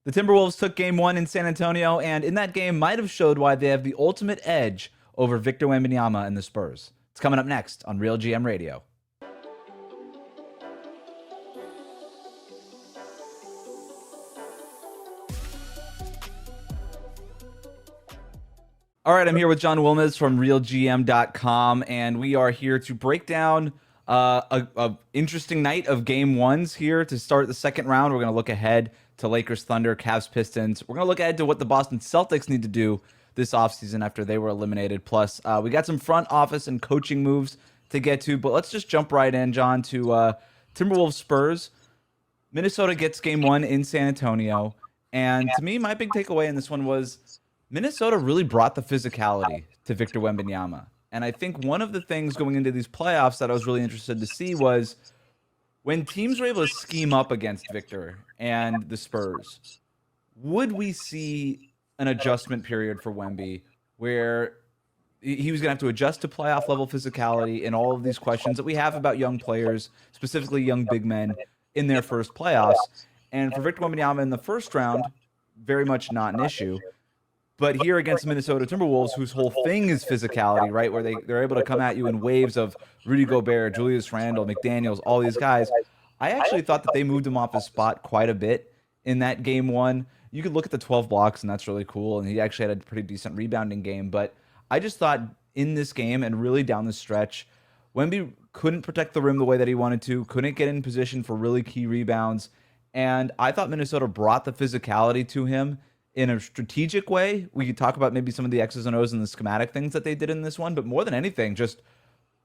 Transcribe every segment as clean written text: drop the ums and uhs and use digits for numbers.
The Timberwolves took game one in San Antonio, and in that game might have showed why they have the ultimate edge over Victor Wembanyama and the Spurs. It's coming up next on Real GM Radio. All right, I'm here with John Wilmes from RealGM.com, and we are here to break down a interesting night of game ones here to start the second round. We're going to look ahead to Lakers, Thunder, Cavs, Pistons. We're going to look ahead to what the Boston Celtics need to do this offseason after they were eliminated. Plus, we got some front office and coaching moves to get to, but let's just jump right in, John, to Timberwolves Spurs. Minnesota gets game one in San Antonio, and to me, my big takeaway in this one was Minnesota really brought the physicality to Victor Wembanyama. And I think one of the things going into these playoffs that I was really interested to see was when teams were able to scheme up against Victor and the Spurs, would we see an adjustment period for Wemby where he was going to have to adjust to playoff level physicality and all of these questions that we have about young players, specifically young big men in their first playoffs? And for Victor Wembanyama in the first round, very much not an issue. But here against the Minnesota Timberwolves, whose whole thing is physicality, right, where they're able to come at you in waves of Rudy Gobert, Julius Randle, McDaniels, all these guys, I actually thought that they moved him off his spot quite a bit in that game one. You could look at the 12 blocks, and that's really cool, and he actually had a pretty decent rebounding game. But I just thought in this game and really down the stretch, Wemby couldn't protect the rim the way that he wanted to, couldn't get in position for really key rebounds, and I thought Minnesota brought the physicality to him in a strategic way. We could talk about maybe some of the X's and O's and the schematic things that they did in this one, but more than anything, just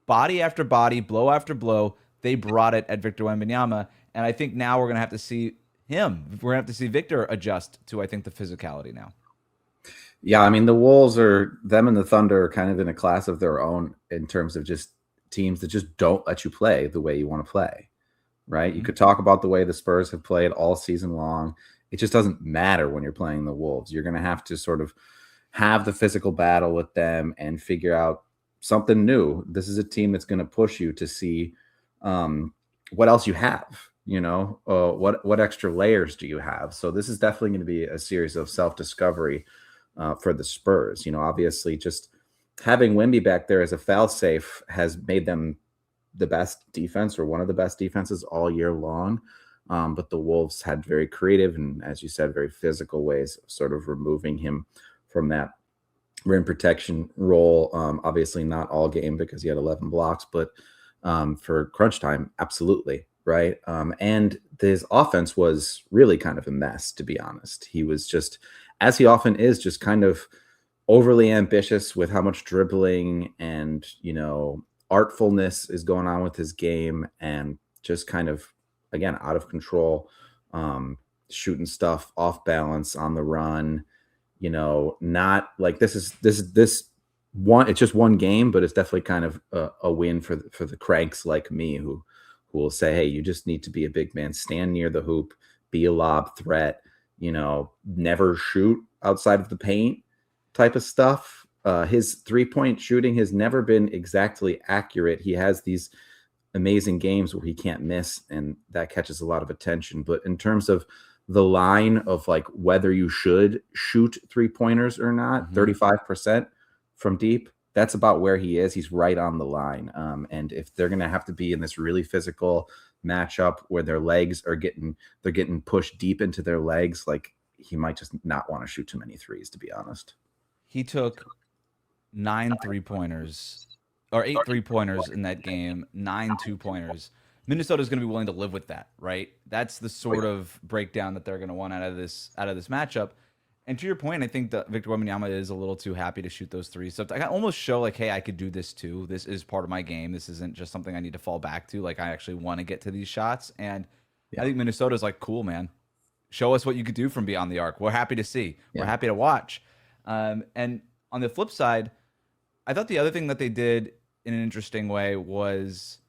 body after body, blow after blow, they brought it at Victor Wembanyama. And I think now we're going to have to see him. We're going to have to see Victor adjust to, I think, the physicality now. Yeah, I mean, the Wolves them and the Thunder are kind of in a class of their own in terms of just teams that just don't let you play the way you want to play, right? Mm-hmm. You could talk about the way the Spurs have played all season long. It just doesn't matter when you're playing the Wolves. You're going to have to sort of have the physical battle with them and figure out something new. This is a team that's going to push you to see what else you have, what extra layers do you have? So this is definitely going to be a series of self-discovery for the Spurs. Obviously just having Wemby back there as a foul safe has made them the best defense or one of the best defenses all year long. But the Wolves had very creative and, as you said, very physical ways of sort of removing him from that rim protection role. Obviously not all game because he had 11 blocks, but for crunch time, absolutely, right? And his offense was really kind of a mess, to be honest. He was just, as he often is, just kind of overly ambitious with how much dribbling and, artfulness is going on with his game, and just kind of, again, out of control, shooting stuff off balance on the run, not like this one, it's just one game, but it's definitely kind of a win for the cranks like me who will say, hey, you just need to be a big man, stand near the hoop, be a lob threat, never shoot outside of the paint type of stuff. His 3-point shooting has never been exactly accurate. He has these amazing games where he can't miss, and that catches a lot of attention. But in terms of the line of like whether you should shoot 3-pointers or not, 35% from deep, that's about where he is. He's right on the line. And if they're going to have to be in this really physical matchup where their legs are they're getting pushed deep into their legs, like he might just not want to shoot too many threes, to be honest. He took 9 3-pointers or 8 3-pointers in that game, 9 2-pointers. Minnesota's going to be willing to live with that, right? That's the sort of breakdown that they're going to want out of this matchup. And to your point, I think that Victor Wembanyama is a little too happy to shoot those threes. So I can almost show like, hey, I could do this too. This is part of my game. This isn't just something I need to fall back to. Like, I actually want to get to these shots. And I think Minnesota's like, cool, man. Show us what you could do from beyond the arc. We're happy to see. We're happy to watch. And on the flip side, I thought the other thing that they did in an interesting way was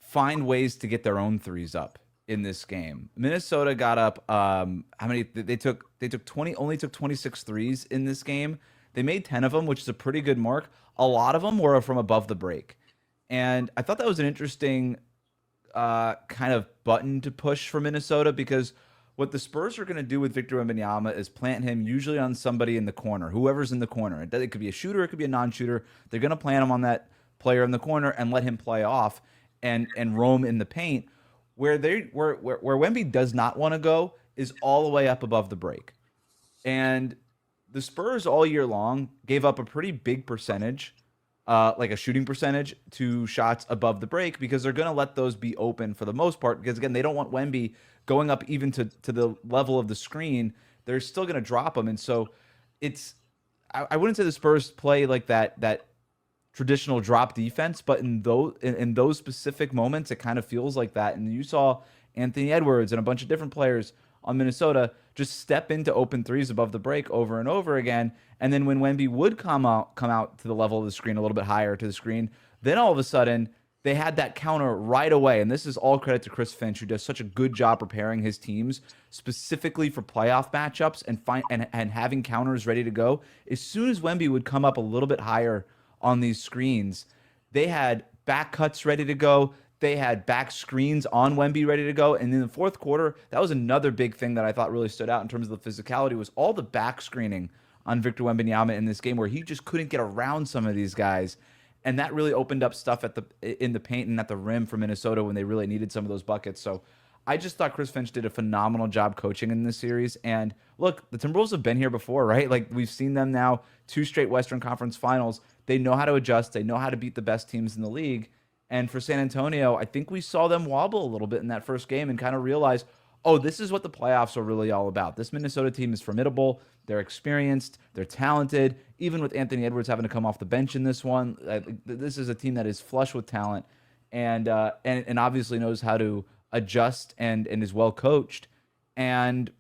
find ways to get their own threes up in this game. Minnesota got up how many they took 20, only took 26 threes in this game. They made 10 of them, which is a pretty good mark. A lot of them were from above the break. And I thought that was an interesting kind of button to push for Minnesota, because what the Spurs are going to do with Victor Wembanyama is plant him usually on somebody in the corner, whoever's in the corner. It could be a shooter, it could be a non-shooter. They're going to plant him on that player in the corner and let him play off and roam in the paint. Where Wemby does not want to go is all the way up above the break. And the Spurs all year long gave up a pretty big percentage, like a shooting percentage, to shots above the break because they're going to let those be open for the most part. Because again, they don't want Wemby going up even to the level of the screen. They're still going to drop them, and so I wouldn't say the Spurs play like that traditional drop defense, but in those specific moments, it kind of feels like that. And you saw Anthony Edwards and a bunch of different players on Minnesota just step into open threes above the break over and over again. And then when Wemby would come out to the level of the screen, a little bit higher to the screen, then all of a sudden they had that counter right away. And this is all credit to Chris Finch, who does such a good job preparing his teams specifically for playoff matchups and having counters ready to go. As soon as Wemby would come up a little bit higher on these screens, they had back cuts ready to go. They had back screens on Wemby ready to go. And in the fourth quarter, that was another big thing that I thought really stood out in terms of the physicality, was all the back screening on Victor Wembanyama in this game where he just couldn't get around some of these guys. And that really opened up stuff in the paint and at the rim for Minnesota when they really needed some of those buckets. So I just thought Chris Finch did a phenomenal job coaching in this series. And look, the Timberwolves have been here before, right? Like, we've seen them now 2 straight Western Conference Finals. They know how to adjust. They know how to beat the best teams in the league. And for San Antonio, I think we saw them wobble a little bit in that first game and kind of realize, oh, this is what the playoffs are really all about. This Minnesota team is formidable. They're experienced. They're talented. Even with Anthony Edwards having to come off the bench in this one, this is a team that is flush with talent and obviously knows how to adjust and is well coached. And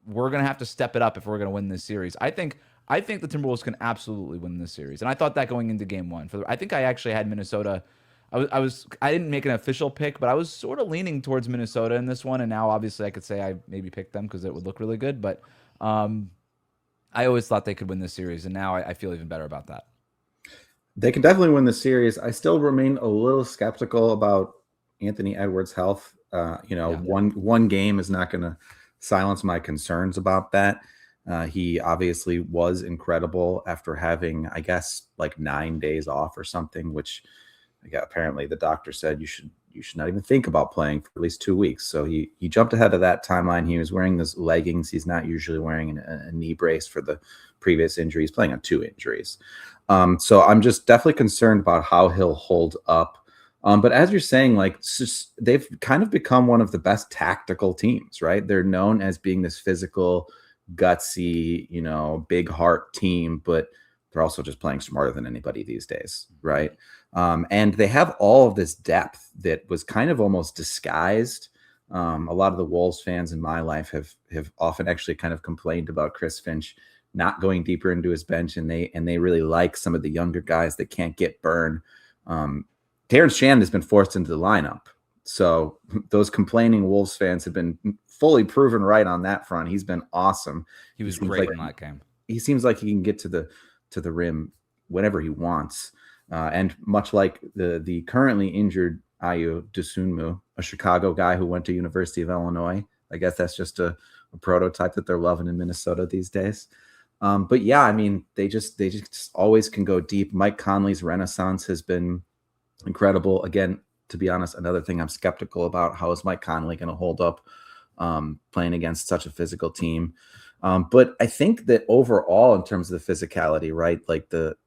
we're going to have to step it up if we're going to win this series. I think the Timberwolves can absolutely win this series. And I thought that going into game one. I think I actually had Minnesota. I didn't make an official pick, but I was sort of leaning towards Minnesota in this one. And now obviously I could say I maybe picked them because it would look really good. But I always thought they could win this series. And now I feel even better about that. They can definitely win the series. I still remain a little skeptical about Anthony Edwards' health. One game is not going to silence my concerns about that. He obviously was incredible after having, I guess, like 9 days off or something, which apparently the doctor said you should not even think about playing for at least 2 weeks. So he jumped ahead of that timeline. He was wearing those leggings. He's not usually wearing a knee brace for the previous injury. He's playing on 2 injuries. So I'm just definitely concerned about how he'll hold up. But as you're saying, like, they've kind of become one of the best tactical teams, right? They're known as being this physical, gutsy, big heart team, but they're also just playing smarter than anybody these days, right? And they have all of this depth that was kind of almost disguised. A lot of the Wolves fans in my life have often actually kind of complained about Chris Finch not going deeper into his bench, and they really like some of the younger guys that can't get burned. Terrence Shannon has been forced into the lineup. So those complaining Wolves fans have been fully proven right on that front. He's been awesome. He was great in that game. He seems like he can get to the rim whenever he wants. And much like the currently injured Ayo Dosunmu, a Chicago guy who went to University of Illinois. I guess that's just a prototype that they're loving in Minnesota these days. But yeah, I mean, they just always can go deep. Mike Conley's renaissance has been incredible. Again, to be honest, another thing I'm skeptical about, how is Mike Conley going to hold up playing against such a physical team? But I think that overall, in terms of the physicality, right, like the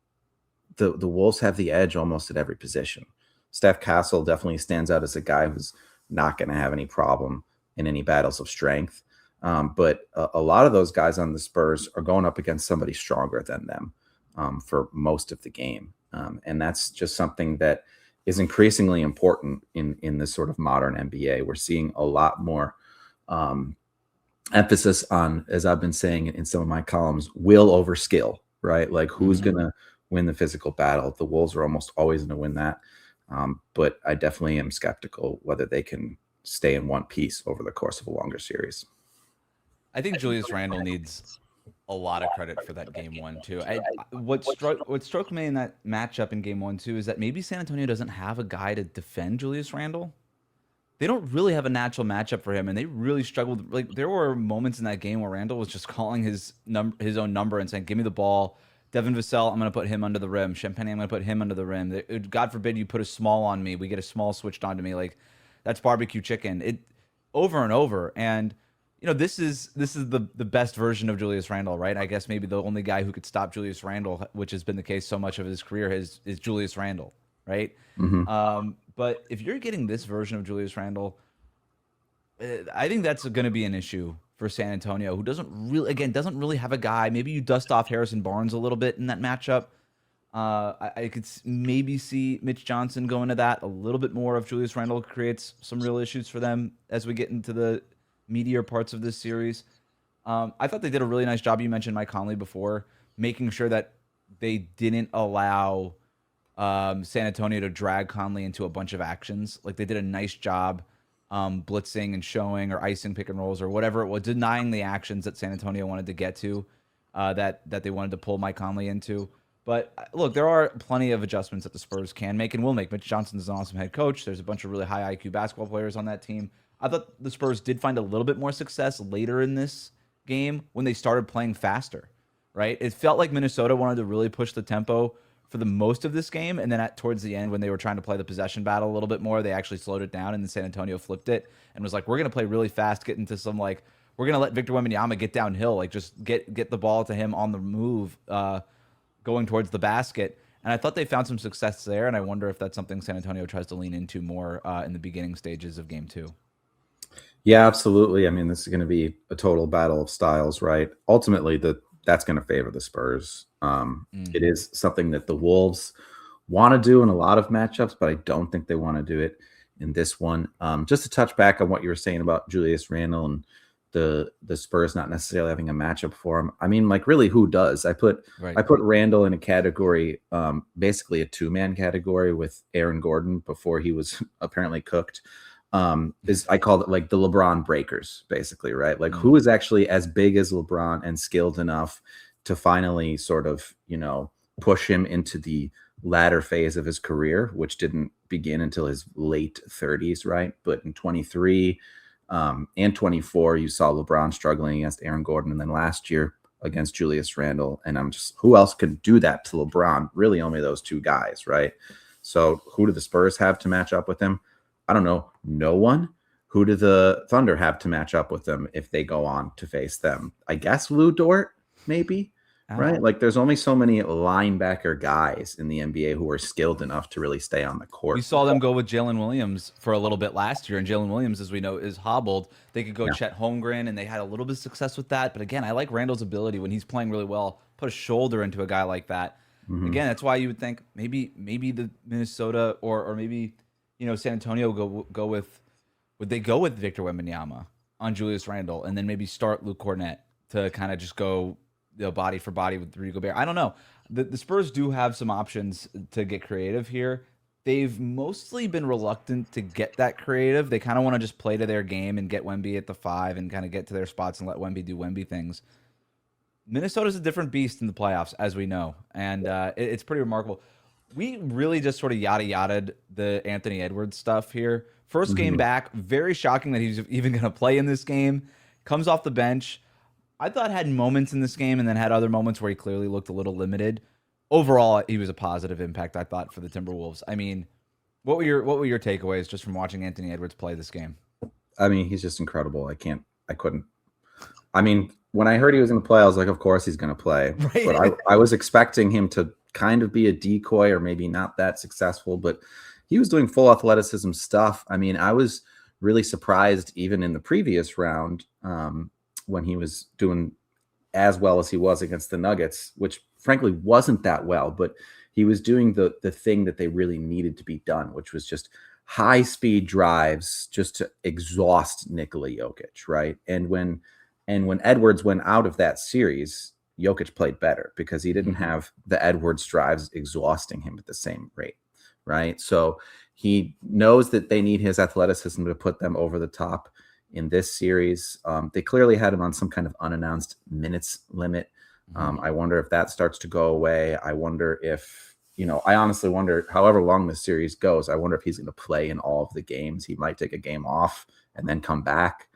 Wolves have the edge almost at every position. Steph Castle definitely stands out as a guy who's not going to have any problem in any battles of strength. But a lot of those guys on the Spurs are going up against somebody stronger than them for most of the game. And that's just something that is increasingly important in this sort of modern NBA. We're seeing a lot more emphasis on, as I've been saying in some of my columns, will over skill, right? Like, who's going to win the physical battle? The Wolves are almost always going to win that. But I definitely am skeptical whether they can stay in one piece over the course of a longer series. I think Julius Randle needs a lot of credit for that game one too. What struck me in that matchup in game 1 too is that maybe San Antonio doesn't have a guy to defend Julius Randle. they don't really have a natural matchup for him, and they really struggled. Like there were moments in that game where Randall was just calling his own number and saying, "Give me the ball." Devin Vassell, I'm going to put him under the rim. Champagne, I'm going to put him under the rim. God forbid you put a small on me. We get a small switched onto me. Like that's barbecue chicken. It over and over. And this is the best version of Julius Randle, right? I guess maybe the only guy who could stop Julius Randle, which has been the case so much of his career, is Julius Randle, right? But if you're getting this version of Julius Randle, I think that's going to be an issue for San Antonio, who doesn't really have a guy. Maybe you dust off Harrison Barnes a little bit in that matchup. I could maybe see Mitch Johnson going to that a little bit more if Julius Randle creates some real issues for them as we get into the meatier parts of this series. I thought they did a really nice job. You mentioned Mike Conley before, making sure that they didn't allow San Antonio to drag Conley into a bunch of actions. Like they did a nice job blitzing and showing or icing pick and rolls or whatever it was, denying the actions that San Antonio wanted to get to, that they wanted to pull Mike Conley into. But look, there are plenty of adjustments that the Spurs can make and will make. Mitch Johnson is an awesome head coach. There's a bunch of really high IQ basketball players on that team. I thought the Spurs did find a little bit more success later in this game when they started playing faster, right? It felt like Minnesota wanted to really push the tempo for the most of this game, and then towards the end when they were trying to play the possession battle a little bit more, they actually slowed it down, and then San Antonio flipped it and was like, we're going to play really fast, get into some we're going to let Victor Wembanyama get downhill, just get the ball to him on the move, going towards the basket. And I thought they found some success there, and I wonder if that's something San Antonio tries to lean into more in the beginning stages of game 2. Yeah, absolutely. I mean, this is going to be a total battle of styles, right? Ultimately, that's going to favor the Spurs. It is something that the Wolves want to do in a lot of matchups, but I don't think they want to do it in this one. Just to touch back on what you were saying about Julius Randle and the Spurs not necessarily having a matchup for him. I mean, really, who does? I put Randle in a category, basically a 2-man category with Aaron Gordon before he was apparently cooked. I call it the LeBron breakers, basically, right? Who is actually as big as LeBron and skilled enough to finally sort of, push him into the latter phase of his career, which didn't begin until his late 30s, right? But in 23 and 24, you saw LeBron struggling against Aaron Gordon, and then last year against Julius Randle. And who else could do that to LeBron? Really only those two guys, right? So who do the Spurs have to match up with him? I don't know. No one. Who do the Thunder have to match up with them if they go on to face them? I guess Lou Dort, maybe, right? There's only so many linebacker guys in the NBA who are skilled enough to really stay on the court. We saw them go with Jalen Williams for a little bit last year, and Jalen Williams, as we know, is hobbled. They could go Chet Holmgren, and they had a little bit of success with that. But again, I like Randall's ability when he's playing really well, put a shoulder into a guy like that. Again, that's why you would think maybe the Minnesota or maybe San Antonio would they go with Victor Wembanyama on Julius Randle and then maybe start Luke Cornett to kind of just go body for body with Rudy Gobert? I don't know. The Spurs do have some options to get creative here. They've mostly been reluctant to get that creative. They kind of want to just play to their game and get Wemby at the 5 and kind of get to their spots and let Wemby do Wemby things. Minnesota's a different beast in the playoffs, as we know, and it's pretty remarkable. We really just sort of yada-yada'd the Anthony Edwards stuff here. First game back, very shocking that he's even going to play in this game. Comes off the bench. I thought had moments in this game and then had other moments where he clearly looked a little limited. Overall, he was a positive impact, I thought, for the Timberwolves. I mean, what were your takeaways just from watching Anthony Edwards play this game? I mean, he's just incredible. I couldn't. I mean, when I heard he was going to play, I was like, of course he's going to play. Right. But I was expecting him to kind of be a decoy or maybe not that successful, but he was doing full athleticism stuff. I mean, I was really surprised even in the previous round when he was doing as well as he was against the Nuggets, which frankly wasn't that well, but he was doing the thing that they really needed to be done, which was just high speed drives just to exhaust Nikola Jokic, right? And when Edwards went out of that series, Jokic played better because he didn't have the Edwards drives exhausting him at the same rate, right? So he knows that they need his athleticism to put them over the top in this series. They clearly had him on some kind of unannounced minutes limit. I wonder if that starts to go away. I wonder if I honestly wonder, however long this series goes, I wonder if he's going to play in all of the games. He might take a game off and then come back.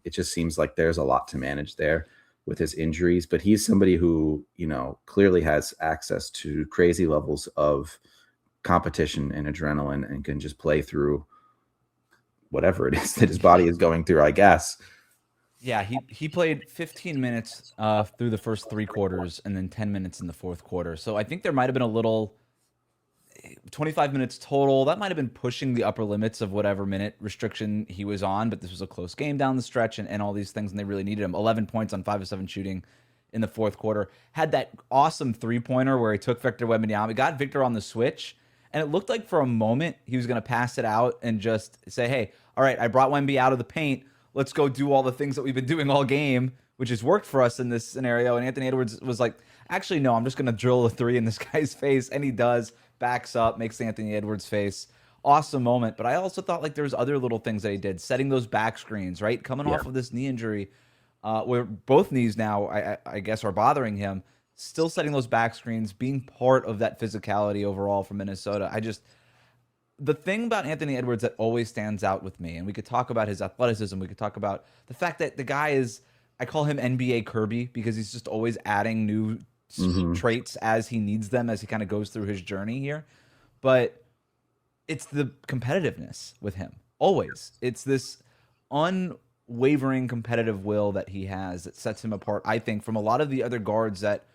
It just seems like there's a lot to manage there with his injuries, but he's somebody who, clearly has access to crazy levels of competition and adrenaline and can just play through whatever it is that his body is going through, I guess. Yeah, he played 15 minutes through the first 3 quarters and then 10 minutes in the fourth quarter. So I think there might have been a little 25 minutes total. That might have been pushing the upper limits of whatever minute restriction he was on, but this was a close game down the stretch and all these things, and they really needed him. 11 points on 5 of 7 shooting in the fourth quarter. Had that awesome three-pointer where he took Victor Wembanyama, got Victor on the switch, and it looked like for a moment he was going to pass it out and just say, hey, all right, I brought Wemby out of the paint. Let's go do all the things that we've been doing all game, which has worked for us in this scenario. And Anthony Edwards was like, actually, no, I'm just going to drill a three in this guy's face. And he does, backs up, makes Anthony Edwards' face. Awesome moment. But I also thought like there was other little things that he did, setting those back screens, right? Coming off of this knee injury, where both knees now, I guess, are bothering him. Still setting those back screens, being part of that physicality overall from Minnesota. The thing about Anthony Edwards that always stands out with me, and we could talk about his athleticism, we could talk about the fact that the guy is, I call him NBA Kirby because he's just always adding new traits as he needs them, as he kind of goes through his journey here. But it's the competitiveness with him, always. It's this unwavering competitive will that he has that sets him apart, I think, from a lot of the other guards that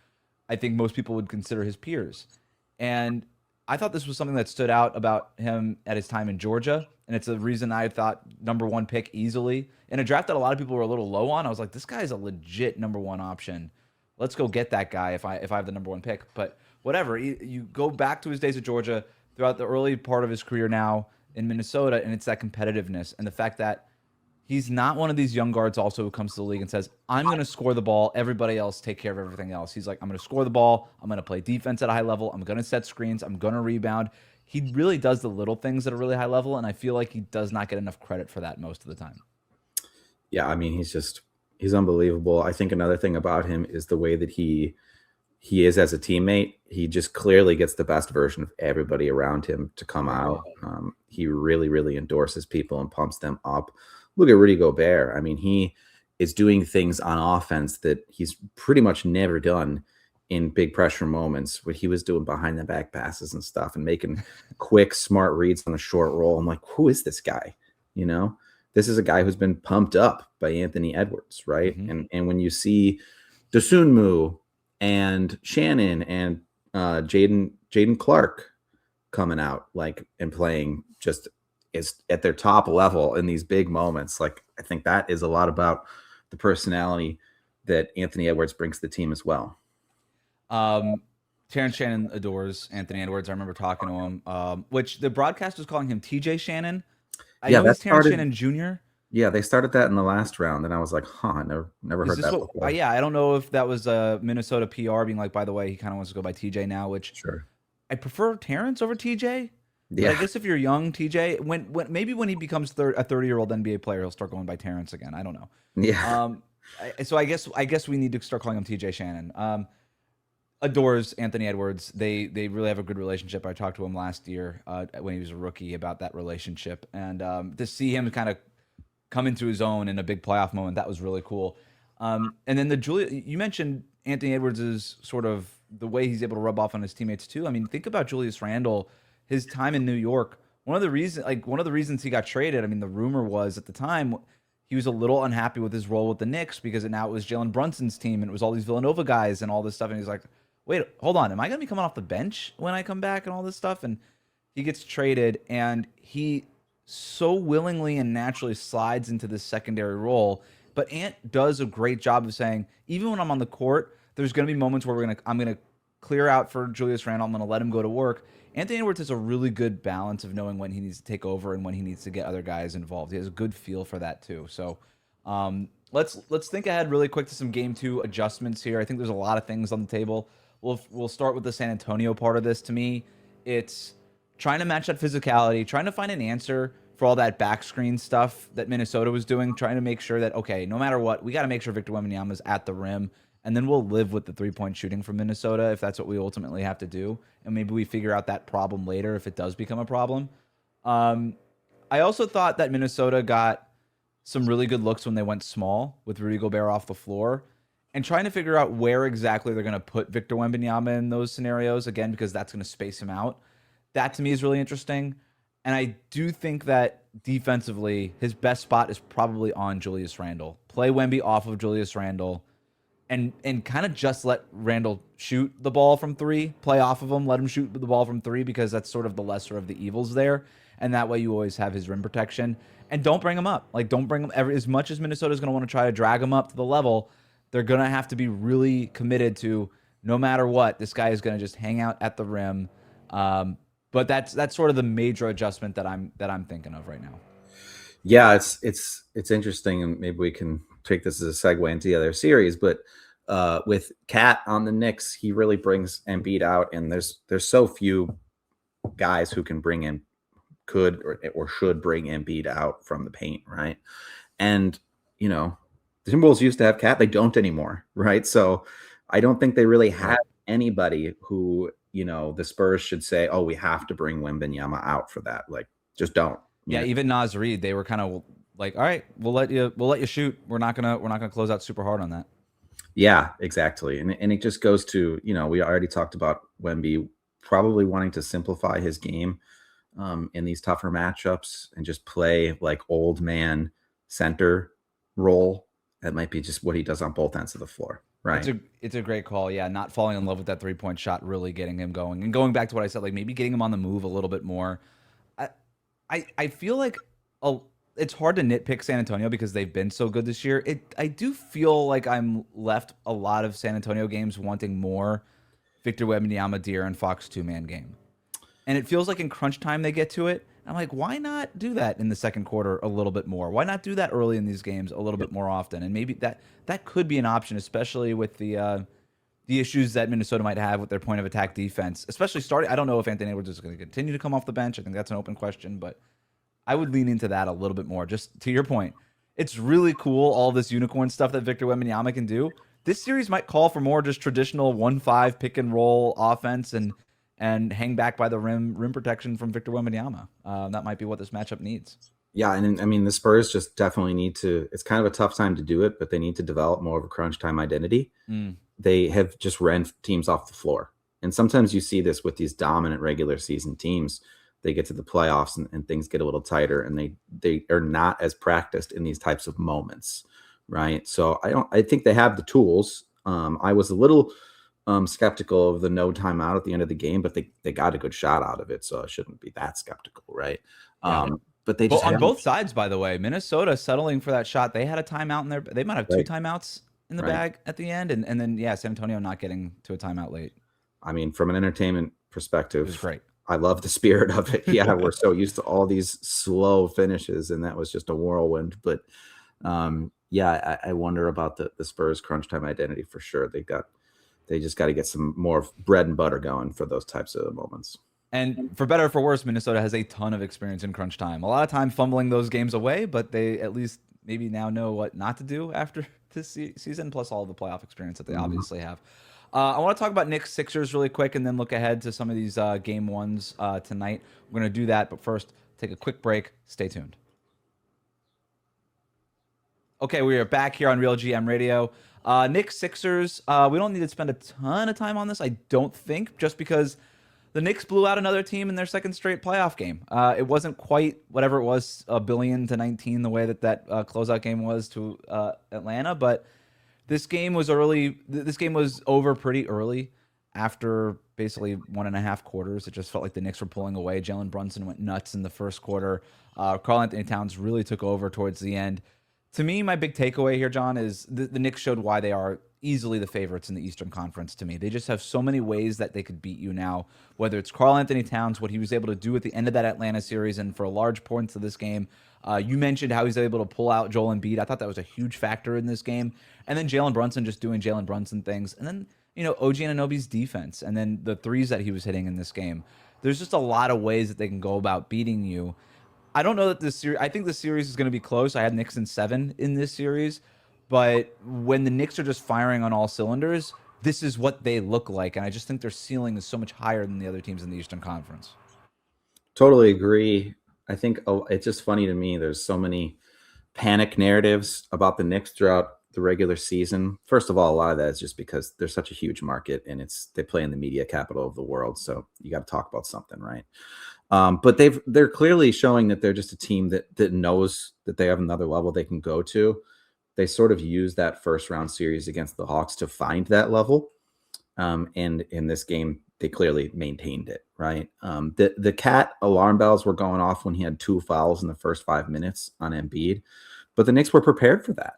I think most people would consider his peers. And I thought this was something that stood out about him at his time in Georgia, and it's a reason I thought number one pick easily. In a draft that a lot of people were a little low on, I was like, this guy is a legit number one option. Let's go get that guy if I have the number one pick. But whatever, you go back to his days at Georgia throughout the early part of his career now in Minnesota, and it's that competitiveness and the fact that he's not one of these young guards also who comes to the league and says, I'm going to score the ball. Everybody else take care of everything else. He's like, I'm going to score the ball. I'm going to play defense at a high level. I'm going to set screens. I'm going to rebound. He really does the little things at a really high level, and I feel like he does not get enough credit for that most of the time. Yeah, I mean, he's unbelievable. I think another thing about him is the way that he is as a teammate. He just clearly gets the best version of everybody around him to come out. He really, really endorses people and pumps them up. Look at Rudy Gobert. I mean, he is doing things on offense that he's pretty much never done in big pressure moments, what he was doing behind the back passes and stuff and making quick, smart reads on a short roll. I'm like, who is this guy? This is a guy who's been pumped up by Anthony Edwards, right? And when you see Dosunmu and Shannon and Jaden Clark coming out and playing just is at their top level in these big moments. Like, I think that is a lot about the personality that Anthony Edwards brings to the team as well. Terrence Shannon adores Anthony Edwards. I remember talking to him, which the broadcast was calling him TJ Shannon. I know he's Terrence Shannon Jr. Yeah, they started that in the last round, and I was like, I never heard that before. Yeah, I don't know if that was a Minnesota PR being like, by the way, he kind of wants to go by TJ now, which sure. I prefer Terrence over TJ. Yeah. But I guess if you're young, TJ, when he becomes a 30-year-old NBA player, he'll start going by Terrence again. I don't know. Yeah. So I guess we need to start calling him TJ Shannon. Adores Anthony Edwards. They really have a good relationship. I talked to him last year when he was a rookie about that relationship, and to see him kind of come into his own in a big playoff moment, that was really cool. And then you mentioned Anthony Edwards is sort of the way he's able to rub off on his teammates too. I mean, think about Julius Randle. His time in New York, one of the reasons he got traded, I mean, the rumor was at the time he was a little unhappy with his role with the Knicks because now it was Jalen Brunson's team and it was all these Villanova guys and all this stuff. And he's like, wait, hold on. Am I going to be coming off the bench when I come back and all this stuff? And he gets traded and he so willingly and naturally slides into this secondary role. But Ant does a great job of saying, even when I'm on the court, there's going to be moments where I'm going to clear out for Julius Randle. I'm going to let him go to work. Anthony Edwards has a really good balance of knowing when he needs to take over and when he needs to get other guys involved. He has a good feel for that too. So let's think ahead really quick to some game 2 adjustments here. I think there's a lot of things on the table. We'll start with the San Antonio part of this. To me, it's trying to match that physicality, trying to find an answer for all that back screen stuff that Minnesota was doing, trying to make sure that, okay, no matter what, we got to make sure Victor Wembanyama is at the rim, and then we'll live with the three-point shooting from Minnesota if that's what we ultimately have to do, and maybe we figure out that problem later if it does become a problem. I also thought that Minnesota got some really good looks when they went small with Rudy Gobert off the floor, and trying to figure out where exactly they're going to put Victor Wembanyama in those scenarios, again, because that's going to space him out. That to me is really interesting. And I do think that defensively, his best spot is probably on Julius Randle. Play Wemby off of Julius Randle and kind of just let Randle shoot the ball from three, play off of him, let him shoot the ball from three, because that's sort of the lesser of the evils there. And that way you always have his rim protection. And don't bring him up. Like, don't bring him as much as Minnesota's going to want to try to drag him up to the level. They're going to have to be really committed to, no matter what, this guy is going to just hang out at the rim. But that's sort of the major adjustment that I'm thinking of right now. Yeah, it's interesting, and maybe we can take this as a segue into the other series. But with Cat on the Knicks, he really brings Embiid out, and there's so few guys who can bring in or should bring Embiid out from the paint, right? And the Timberwolves used to have Cat; they don't anymore, right? So I don't think they really have anybody who the Spurs should say, oh, we have to bring Wembanyama out for that. Like, just don't. Yeah, even Naz Reid, they were kind of like, all right, we'll let you shoot. We're not gonna close out super hard on that. Yeah, exactly. And it just goes to, we already talked about Wemby probably wanting to simplify his game in these tougher matchups and just play like old man center role. That might be just what he does on both ends of the floor. Right. It's a great call. Yeah, not falling in love with that 3-point shot, really getting him going. And going back to what I said, like maybe getting him on the move a little bit more. I feel like it's hard to nitpick San Antonio because they've been so good this year. I do feel like I'm left a lot of San Antonio games wanting more Victor Wembanyama, De'Aaron Fox 2-man game. And it feels like in crunch time they get to it. I'm like, why not do that in the second quarter a little bit more? Why not do that early in these games a little bit more often? And maybe that could be an option, especially with the issues that Minnesota might have with their point of attack defense, especially starting. I don't know if Anthony Edwards is going to continue to come off the bench. I think that's an open question, but I would lean into that a little bit more. Just to your point, it's really cool, all this unicorn stuff that Victor Wembanyama can do. This series might call for more just traditional 1-5 pick and roll offense and hang back by the rim protection from Victor Wembanyama. That might be what this matchup needs. Yeah, and I mean, the Spurs just definitely need to – it's kind of a tough time to do it, but they need to develop more of a crunch time identity. They have just ran teams off the floor. And sometimes you see this with these dominant regular season teams. They get to the playoffs and things get a little tighter, and they are not as practiced in these types of moments, right? So I think they have the tools. I was a little skeptical of the no timeout at the end of the game, but they got a good shot out of it, so I shouldn't be that skeptical, right? Yeah. But they just on both sides, by the way, Minnesota settling for that shot. They had a timeout in there. They might have 2 timeouts in the bag at the end, and then San Antonio not getting to a timeout late. I mean, from an entertainment perspective, it was great. I love the spirit of it. Yeah, we're so used to all these slow finishes, and that was just a whirlwind. But I wonder about the Spurs crunch time identity for sure. They just got to get some more bread and butter going for those types of moments. And for better or for worse, Minnesota has a ton of experience in crunch time. A lot of time fumbling those games away, but they at least maybe now know what not to do after this season, plus all the playoff experience that they obviously have. I want to talk about Knicks Sixers really quick and then look ahead to some of these game ones tonight. We're going to do that, but first, take a quick break. Stay tuned. Okay, we are back here on RealGM Radio. Knicks Sixers, we don't need to spend a ton of time on this, I don't think, just because the Knicks blew out another team in their second straight playoff game. It wasn't quite whatever it was, 1,000,000,000-19, the way that closeout game was to Atlanta, but this game was early. This game was over pretty early after basically 1.5 quarters. It just felt like the Knicks were pulling away. Jalen Brunson went nuts in the first quarter. Karl-Anthony Towns really took over towards the end. To me, my big takeaway here, John, is the Knicks showed why they are easily the favorites in the Eastern Conference to me. They just have so many ways that they could beat you now, whether it's Karl-Anthony Towns, what he was able to do at the end of that Atlanta series and for large points of this game. You mentioned how he's able to pull out Joel Embiid. I thought that was a huge factor in this game. And then Jalen Brunson just doing Jalen Brunson things. And then, OG Anunoby's defense. And then the threes that he was hitting in this game. There's just a lot of ways that they can go about beating you. I don't know that this series. I think the series is going to be close. I had Knicks in 7 in this series, but when the Knicks are just firing on all cylinders, this is what they look like, and I just think their ceiling is so much higher than the other teams in the Eastern Conference. Totally agree. I think it's just funny to me. There's so many panic narratives about the Knicks throughout the regular season. First of all, a lot of that is just because they're such a huge market and they play in the media capital of the world. So you got to talk about something, right? But they're clearly showing that they're just a team that knows that they have another level they can go to. They sort of use that first round series against the Hawks to find that level. And in this game, they clearly maintained it, right? The cat alarm bells were going off when he had 2 fouls in the first 5 minutes on Embiid, but the Knicks were prepared for that.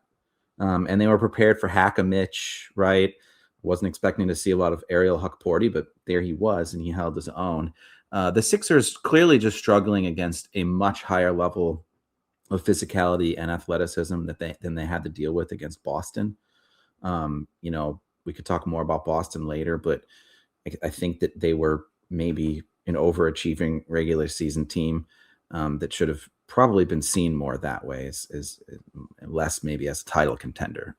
And they were prepared for Hack-a-Mitch, right? Wasn't expecting to see a lot of Ariel Huckporty, but there he was, and he held his own. The Sixers clearly just struggling against a much higher level of physicality and athleticism than they had to deal with against Boston. We could talk more about Boston later, but I think that they were maybe an overachieving regular season team that should have probably been seen more that way, is less maybe as a title contender.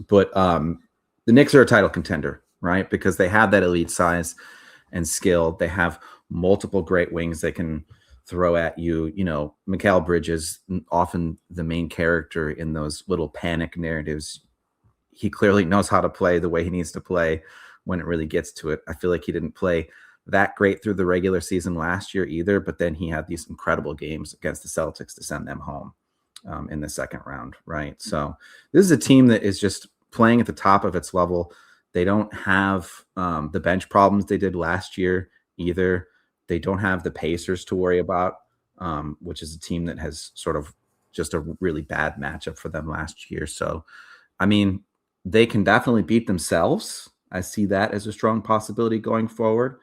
But the Knicks are a title contender, right? Because they have that elite size and skill. They have multiple great wings they can throw at you. Mikal Bridges, often the main character in those little panic narratives. He clearly knows how to play the way he needs to play when it really gets to it. I feel like he didn't play that great through the regular season last year either, but then he had these incredible games against the Celtics to send them home in the second round, right? So this is a team that is just playing at the top of its level. They don't have the bench problems they did last year either. They don't have the Pacers to worry about, which is a team that has sort of just a really bad matchup for them last year. So, I mean, they can definitely beat themselves. I see that as a strong possibility going forward.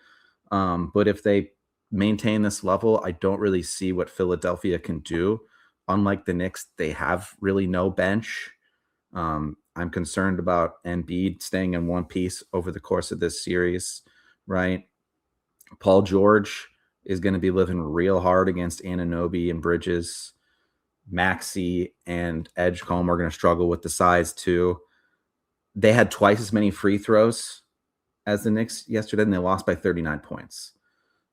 But if they maintain this level, I don't really see what Philadelphia can do. Unlike the Knicks, they have really no bench. I'm concerned about Embiid staying in one piece over the course of this series, right? Paul George is going to be living real hard against Anunoby and Bridges. Maxey and Edgecombe are going to struggle with the size too. They had twice as many free throws as the Knicks yesterday, and they lost by 39 points.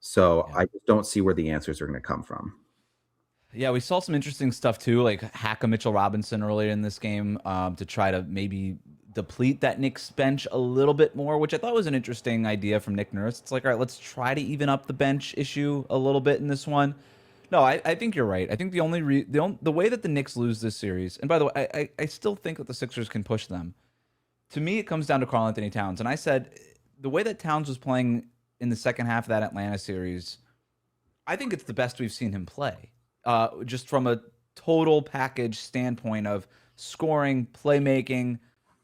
So I just don't see where the answers are going to come from. Yeah, we saw some interesting stuff too, like hack a Mitchell Robinson earlier in this game to try to maybe deplete that Knicks bench a little bit more, which I thought was an interesting idea from Nick Nurse. It's like, all right, let's try to even up the bench issue a little bit in this one. No, I think you're right. I think the way that the Knicks lose this series, and by the way, I still think that the Sixers can push them. To me, it comes down to Karl-Anthony Towns, and I said the way that Towns was playing in the second half of that Atlanta series, I think it's the best we've seen him play. Just from a total package standpoint of scoring, playmaking.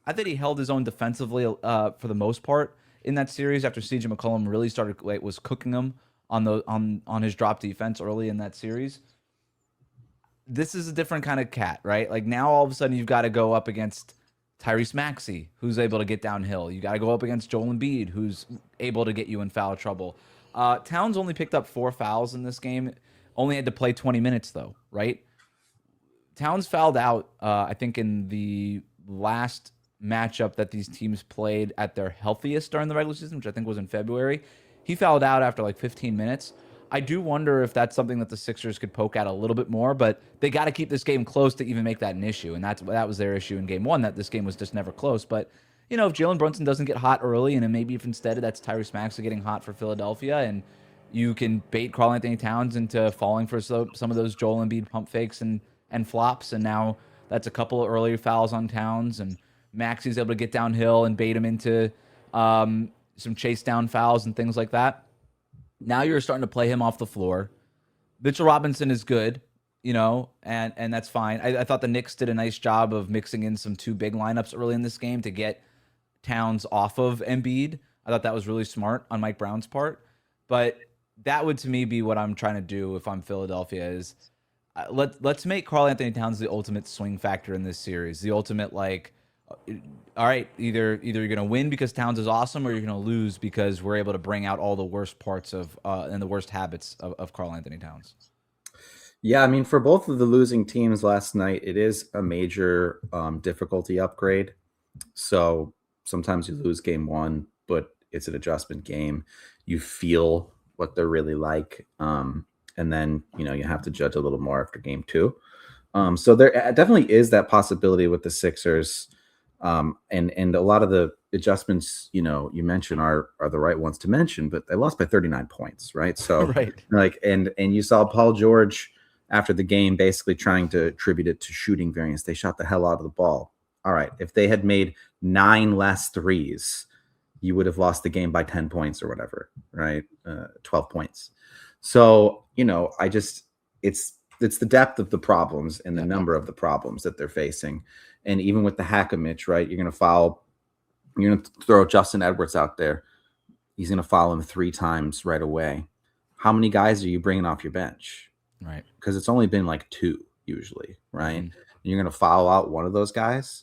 I think he held his own defensively for the most part in that series after CJ McCollum really was cooking him on his drop defense early in that series. This is a different kind of cat, right? Like now all of a sudden you've got to go up against Tyrese Maxey, who's able to get downhill. You got to go up against Joel Embiid, who's able to get you in foul trouble. Towns only picked up 4 fouls in this game. Only had to play 20 minutes, though, right? Towns fouled out, I think, in the last matchup that these teams played at their healthiest during the regular season, which I think was in February. He fouled out after like 15 minutes. I do wonder if that's something that the Sixers could poke at a little bit more, but they got to keep this game close to even make that an issue, and that was their issue in game one, that this game was just never close. But, if Jalen Brunson doesn't get hot early, and then maybe if instead that's Tyrese Maxey getting hot for Philadelphia, and you can bait Karl-Anthony Towns into falling for some of those Joel Embiid pump fakes and flops, and now that's a couple of early fouls on Towns, and Maxey's able to get downhill and bait him into some chase down fouls and things like that. Now you're starting to play him off the floor. Mitchell Robinson is good, and that's fine. I thought the Knicks did a nice job of mixing in some 2 big lineups early in this game to get Towns off of Embiid. I thought that was really smart on Mike Brown's part, but that would to me be what I'm trying to do if I'm Philadelphia is let's make Karl-Anthony Towns the ultimate swing factor in this series. The ultimate all right, either you're going to win because Towns is awesome or you're going to lose because we're able to bring out all the worst parts of and the worst habits of Karl-Anthony Towns. Yeah, I mean, for both of the losing teams last night, it is a major difficulty upgrade. So sometimes you lose game one, but it's an adjustment game. You feel what they're really like. And then, you have to judge a little more after game two. So there definitely is that possibility with the Sixers. And a lot of the adjustments, you mentioned are the right ones to mention, but they lost by 39 points, right? So Right. and you saw Paul George after the game basically trying to attribute it to shooting variance. They shot the hell out of the ball. All right. If they had made 9 less threes, you would have lost the game by 10 points or whatever, right? 12 points. So, it's the depth of the problems and the number of the problems that they're facing. And even with the Hack-a-Mitch, right? You're going to throw Justin Edwards out there. He's going to foul him 3 times right away. How many guys are you bringing off your bench? Right. Because it's only been like 2 usually, right? And you're going to foul out one of those guys.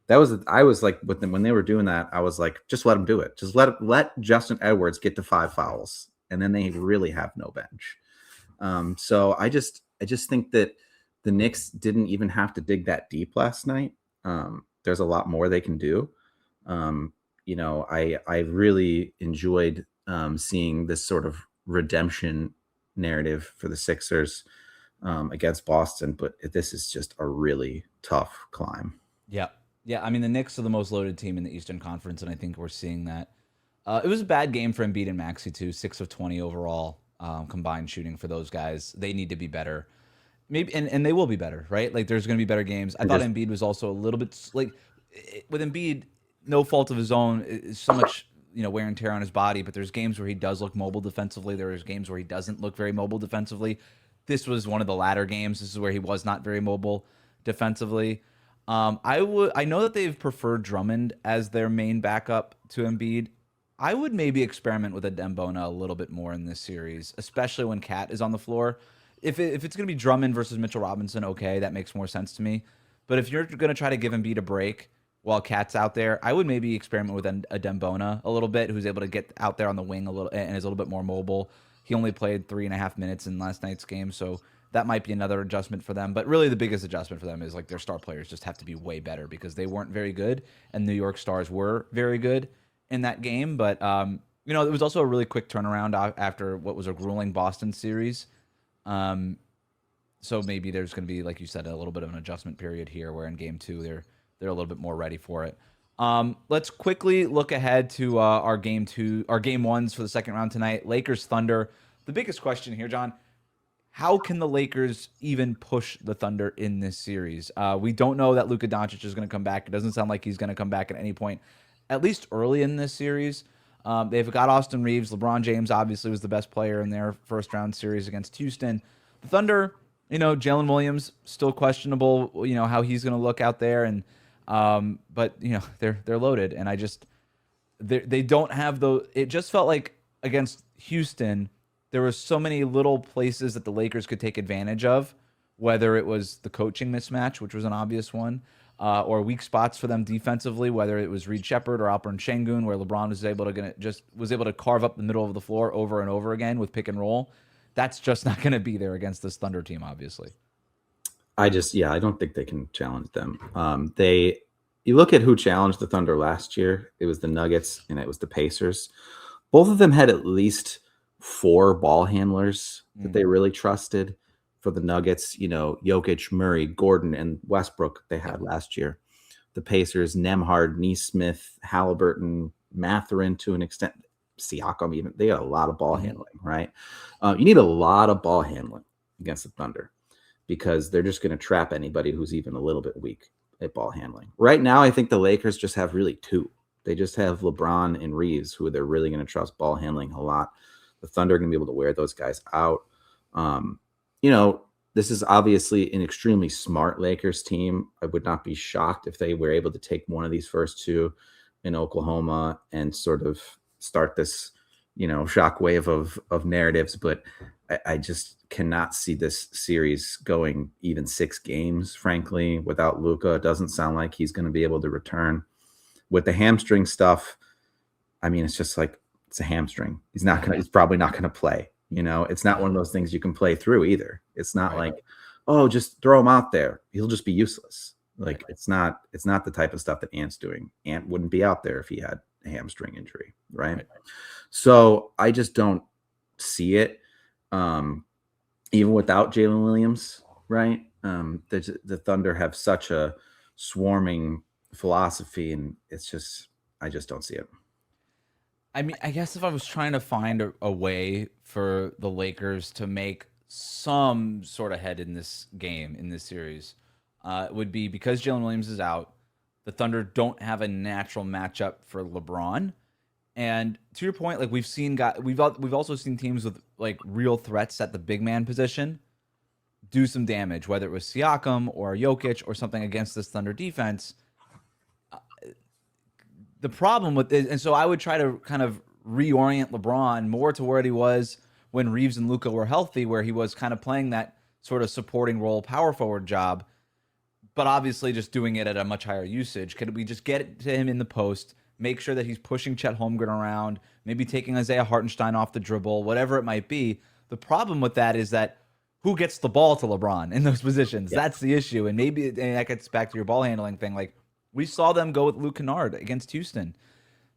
I was like, with them when they were doing that, I was like, just let them do it. Just let Justin Edwards get to 5 fouls, and then they really have no bench. So I just think that the Knicks didn't even have to dig that deep last night. There's a lot more they can do. I really enjoyed seeing this sort of redemption narrative for the Sixers against Boston, but this is just a really tough climb. Yeah. Yeah, I mean, the Knicks are the most loaded team in the Eastern Conference, and I think we're seeing that. It was a bad game for Embiid and Maxey, too. 6 of 20 overall combined shooting for those guys. They need to be better. Maybe, and they will be better, right? Like, there's going to be better games. I thought Embiid was also a little bit, like, with Embiid, no fault of his own, it's so much, wear and tear on his body, but there's games where he does look mobile defensively. There's games where he doesn't look very mobile defensively. This was one of the latter games. This is where he was not very mobile defensively. I know that they've preferred Drummond as their main backup to Embiid. I would maybe experiment with a Dembona a little bit more in this series, especially when Cat is on the floor. If it's going to be Drummond versus Mitchell Robinson, okay, that makes more sense to me. But if you're going to try to give Embiid a break while Cat's out there, I would maybe experiment with a Dembona a little bit, who's able to get out there on the wing a little and is a little bit more mobile. He only played 3.5 minutes in last night's game, so that might be another adjustment for them. But really the biggest adjustment for them is like their star players just have to be way better because they weren't very good, and New York Stars were very good in that game. But it was also a really quick turnaround after what was a grueling Boston series. So maybe there's going to be, like you said, a little bit of an adjustment period here where in game 2 they're a little bit more ready for it. Let's quickly look ahead to our game 1s for the second round tonight. Lakers Thunder. The biggest question here, John, how can the Lakers even push the Thunder in this series? We don't know that Luka Doncic is going to come back. It doesn't sound like he's going to come back at any point, at least early in this series. They've got Austin Reeves. LeBron James obviously was the best player in their first round series against Houston. The Thunder, Jalen Williams still questionable. How he's going to look out there, and but they're loaded, and they don't have those. It just felt like against Houston, there were so many little places that the Lakers could take advantage of, whether it was the coaching mismatch, which was an obvious one, or weak spots for them defensively, whether it was Reed Shepherd or Alperen Şengün, where LeBron was able to carve up the middle of the floor over and over again with pick and roll. That's just not going to be there against this Thunder team, obviously. I don't think they can challenge them. You look at who challenged the Thunder last year. It was the Nuggets and it was the Pacers. Both of them had at least 4 ball handlers that they really trusted. For the Nuggets, Jokic, Murray, Gordon, and Westbrook they had last year. The Pacers, Nembhard, Nesmith, Halliburton, Mathurin to an extent, Siakam even. They got a lot of ball handling, right? You need a lot of ball handling against the Thunder because they're just going to trap anybody who's even a little bit weak at ball handling. Right now, I think the Lakers just have really 2. They just have LeBron and Reeves, who they're really going to trust ball handling a lot. The Thunder are going to be able to wear those guys out. This is obviously an extremely smart Lakers team. I would not be shocked if they were able to take one of these first 2 in Oklahoma and sort of start this, shockwave of narratives. But I just cannot see this series going even 6 games, frankly, without Luka. It doesn't sound like he's going to be able to return. With the hamstring stuff, I mean, it's just like, it's a hamstring. He's probably not going to play. It's not one of those things you can play through either. It's not Right. like, oh, just throw him out there. He'll just be useless. Like it's not the type of stuff that Ant's doing. Ant wouldn't be out there if he had a hamstring injury, right? So I just don't see it. Even without Jalen Williams, right? The Thunder have such a swarming philosophy, and I just don't see it. I mean, I guess if I was trying to find a way for the Lakers to make some sort of head in this game, in this series, it would be because Jalen Williams is out, the Thunder don't have a natural matchup for LeBron. And to your point, like we've also seen teams with like real threats at the big man position do some damage, whether it was Siakam or Jokic or something against this Thunder defense. The problem with it, and so I would try to kind of reorient LeBron more to where he was when Reeves and Luka were healthy, where he was kind of playing that sort of supporting role, power forward job, but obviously just doing it at a much higher usage. Could we just get it to him in the post, make sure that he's pushing Chet Holmgren around, maybe taking Isaiah Hartenstein off the dribble, whatever it might be? The problem with that is that who gets the ball to LeBron in those positions? Yeah. That's the issue. And maybe and that gets back to your ball handling thing. Like, we saw them go with Luke Kennard against Houston.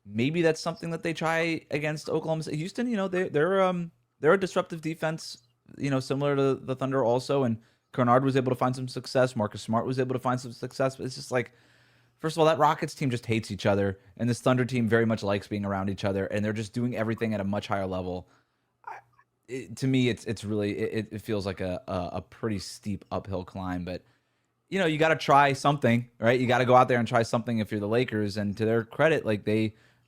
Maybe that's something that they try against Oklahoma City. Houston, they're a disruptive defense, similar to the Thunder also. And Kennard was able to find some success. Marcus Smart was able to find some success. But it's just like, first of all, that Rockets team just hates each other, and this Thunder team very much likes being around each other, and they're just doing everything at a much higher level. To me, it's really it feels like a pretty steep uphill climb, but. You got to try something, right? You got to go out there and try something if you're the Lakers. And to their credit, like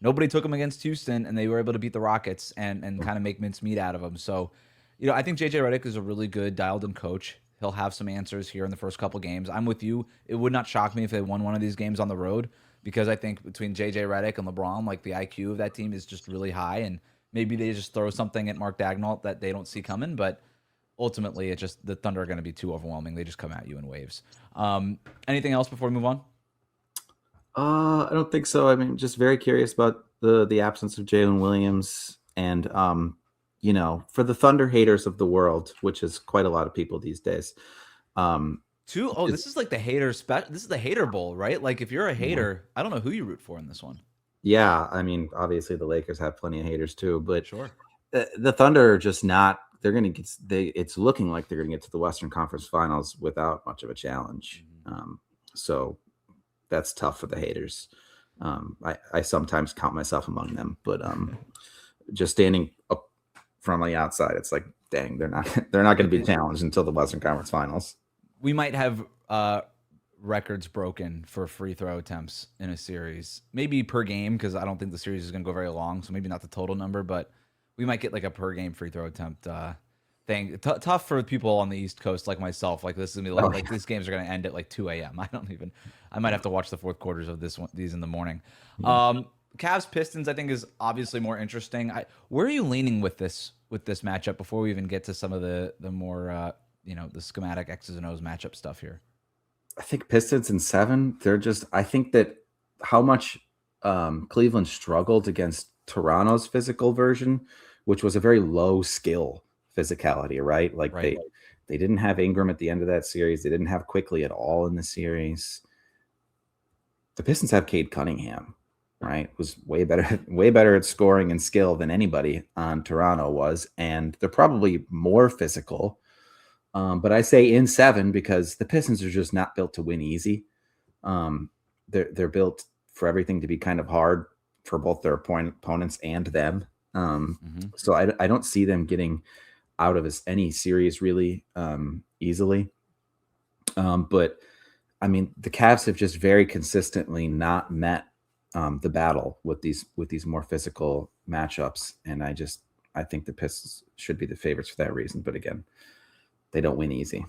nobody took them against Houston, and they were able to beat the Rockets and kind of make mincemeat out of them. So, I think JJ Redick is a really good dialed-in coach. He'll have some answers here in the first couple games. I'm with you. It would not shock me if they won one of these games on the road, because I think between JJ Redick and LeBron, like the IQ of that team is just really high, and maybe they just throw something at Mark Dagnall that they don't see coming, but ultimately, it's just the Thunder are going to be too overwhelming. They just come at you in waves. Anything else before we move on? I don't think so. I mean, just very curious about the absence of Jalen Williams, and for the Thunder haters of the world, which is quite a lot of people these days. This is like the hater This is the hater bowl, right? Like if you're a hater, I don't know who you root for in this one. Yeah, I mean, obviously the Lakers have plenty of haters too, but sure, the Thunder are just not. They're going to get. It's looking like they're going to get to the Western Conference Finals without much of a challenge. So that's tough for the haters. I sometimes count myself among them, but just standing up from the outside, it's like, dang, they're not going to be challenged until the Western Conference Finals. We might have records broken for free throw attempts in a series, maybe per game, because I don't think the series is going to go very long. So maybe not the total number, but we might get like a per game free throw attempt thing. Tough for people on the East Coast like myself. Like this is gonna be like these games are gonna end at like 2 a.m. I might have to watch the fourth quarters of these in the morning. Cavs Pistons I think is obviously more interesting. Where are you leaning with this matchup before we even get to some of the more the schematic X's and O's matchup stuff here? I think Pistons in 7. I think that how much Cleveland struggled against Toronto's physical version, which was a very low skill physicality, right? Like they didn't have Ingram at the end of that series. They didn't have Quickly at all in the series. The Pistons have Cade Cunningham, right? Was way better at scoring and skill than anybody on Toronto was. And they're probably more physical. But I say in 7 because the Pistons are just not built to win easy. They're built for everything to be kind of hard for both their opponents and them. So I don't see them getting out of any series really easily. But I mean, the Cavs have just very consistently not met the battle with these more physical matchups. And I think the Pistons should be the favorites for that reason. But again, they don't win easy.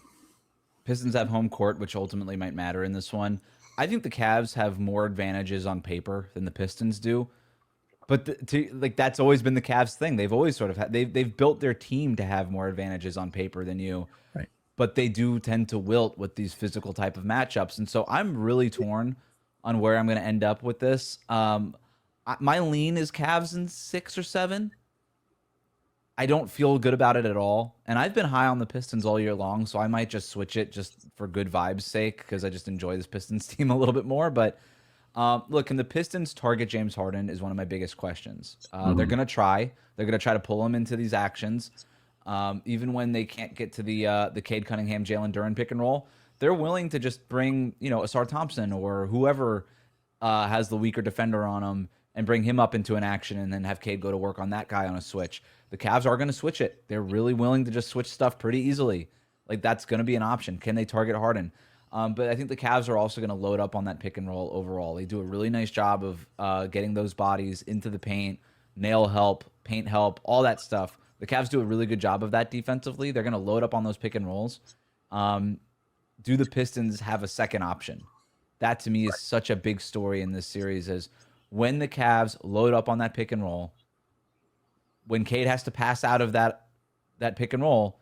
Pistons have home court, which ultimately might matter in this one. I think the Cavs have more advantages on paper than the Pistons do. But that's always been the Cavs thing. They've always sort of had they've built their team to have more advantages on paper than you. Right. But they do tend to wilt with these physical type of matchups. And so I'm really torn on where I'm going to end up with this. My lean is Cavs in 6 or 7. I don't feel good about it at all. And I've been high on the Pistons all year long, so I might just switch it just for good vibes' sake because I just enjoy this Pistons team a little bit more. But look, can the Pistons target James Harden is one of my biggest questions. They're going to try. They're going to try to pull him into these actions. Even when they can't get to the Cade Cunningham, Jalen Duren pick and roll, they're willing to just bring, Asar Thompson or whoever has the weaker defender on him and bring him up into an action and then have Cade go to work on that guy on a switch. The Cavs are going to switch it. They're really willing to just switch stuff pretty easily. Like, that's going to be an option. Can they target Harden? But I think the Cavs are also going to load up on that pick and roll overall. They do a really nice job of getting those bodies into the paint, nail help, paint help, all that stuff. The Cavs do a really good job of that defensively. They're going to load up on those pick and rolls. Do the Pistons have a second option? That, to me, is such a big story in this series, is when the Cavs load up on that pick and roll, when Cade has to pass out of that pick and roll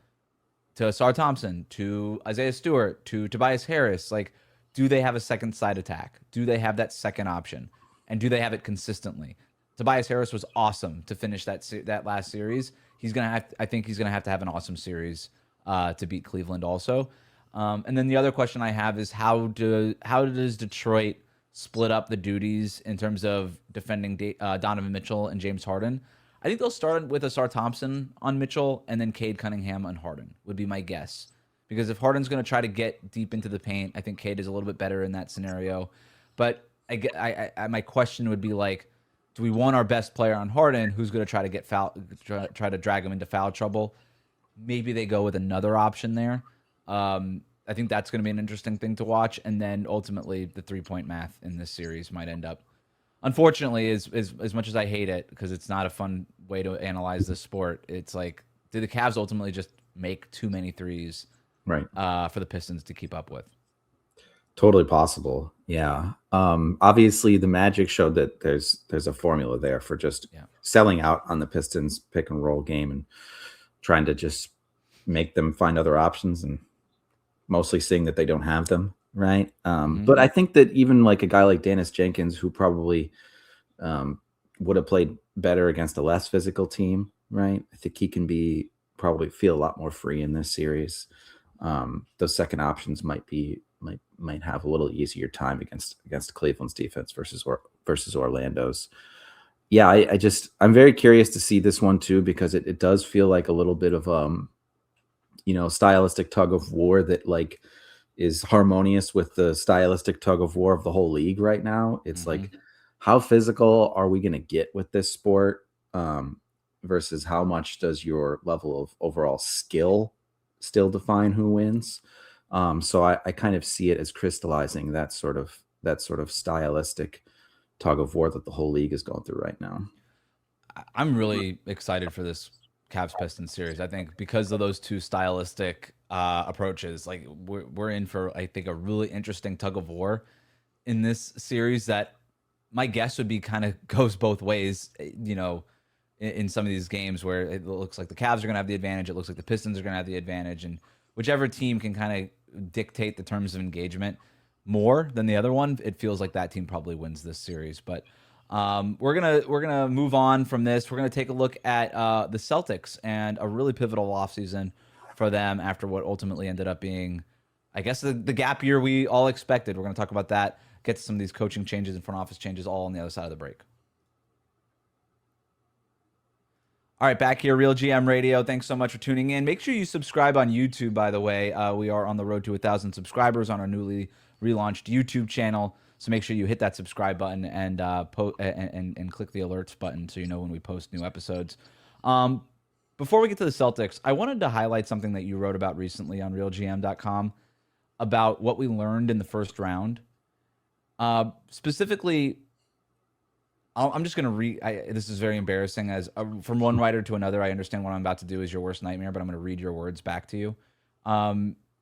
to Asar Thompson, to Isaiah Stewart, to Tobias Harris, like, do they have a second side attack? Do they have that second option? And do they have it consistently? Tobias Harris was awesome to finish that last series. I think he's gonna have to have an awesome series to beat Cleveland also. And then the other question I have is how does Detroit split up the duties in terms of defending Donovan Mitchell and James Harden? I think they'll start with Asar Thompson on Mitchell and then Cade Cunningham on Harden would be my guess. Because if Harden's going to try to get deep into the paint, I think Cade is a little bit better in that scenario. But my question would be like, do we want our best player on Harden who's going to try to drag him into foul trouble? Maybe they go with another option there. I think that's going to be an interesting thing to watch. And then ultimately the 3-point math in this series might end up, unfortunately, as much as I hate it, because it's not a fun way to analyze this sport, it's like, did the Cavs ultimately just make too many threes right, for the Pistons to keep up with? Totally possible. Yeah. Obviously the Magic showed that there's a formula there for just selling out on the Pistons pick and roll game and trying to just make them find other options and mostly seeing that they don't have them. Right. But I think that even like a guy like Dennis Jenkins, who probably would have played better against a less physical team. Right. I think he can probably feel a lot more free in this series. Those second options might have a little easier time against Cleveland's defense versus Orlando's. Yeah, I'm very curious to see this one too, because it does feel like a little bit of stylistic tug of war that like is harmonious with the stylistic tug of war of the whole league right now. It's like, how physical are we going to get with this sport versus how much does your level of overall skill still define who wins? So I kind of see it as crystallizing that sort of stylistic tug of war that the whole league is going through right now. I'm really excited for this Cavs-Pistons series. I think because of those two stylistic approaches, like we're in for, I think, a really interesting tug of war in this series that my guess would be kind of goes both ways, in some of these games where it looks like the Cavs are going to have the advantage. It looks like the Pistons are going to have the advantage, and whichever team can kind of dictate the terms of engagement more than the other one, it feels like that team probably wins this series. But we're gonna move on from this. We're gonna take a look at the Celtics and a really pivotal offseason for them after what ultimately ended up being, I guess, the gap year we all expected. We're gonna talk about that, get to some of these coaching changes and front office changes all on the other side of the break. All right, back here, Real GM Radio. Thanks so much for tuning in. Make sure you subscribe on YouTube, by the way. We are on the road to 1,000 subscribers on our newly relaunched YouTube channel. So make sure you hit that subscribe button and and click the alerts button so you know when we post new episodes. Before we get to the Celtics, I wanted to highlight something that you wrote about recently on RealGM.com about what we learned in the first round. Specifically, I'm just going to read. This is very embarrassing. As from one writer to another, I understand what I'm about to do is your worst nightmare, but I'm going to read your words back to you.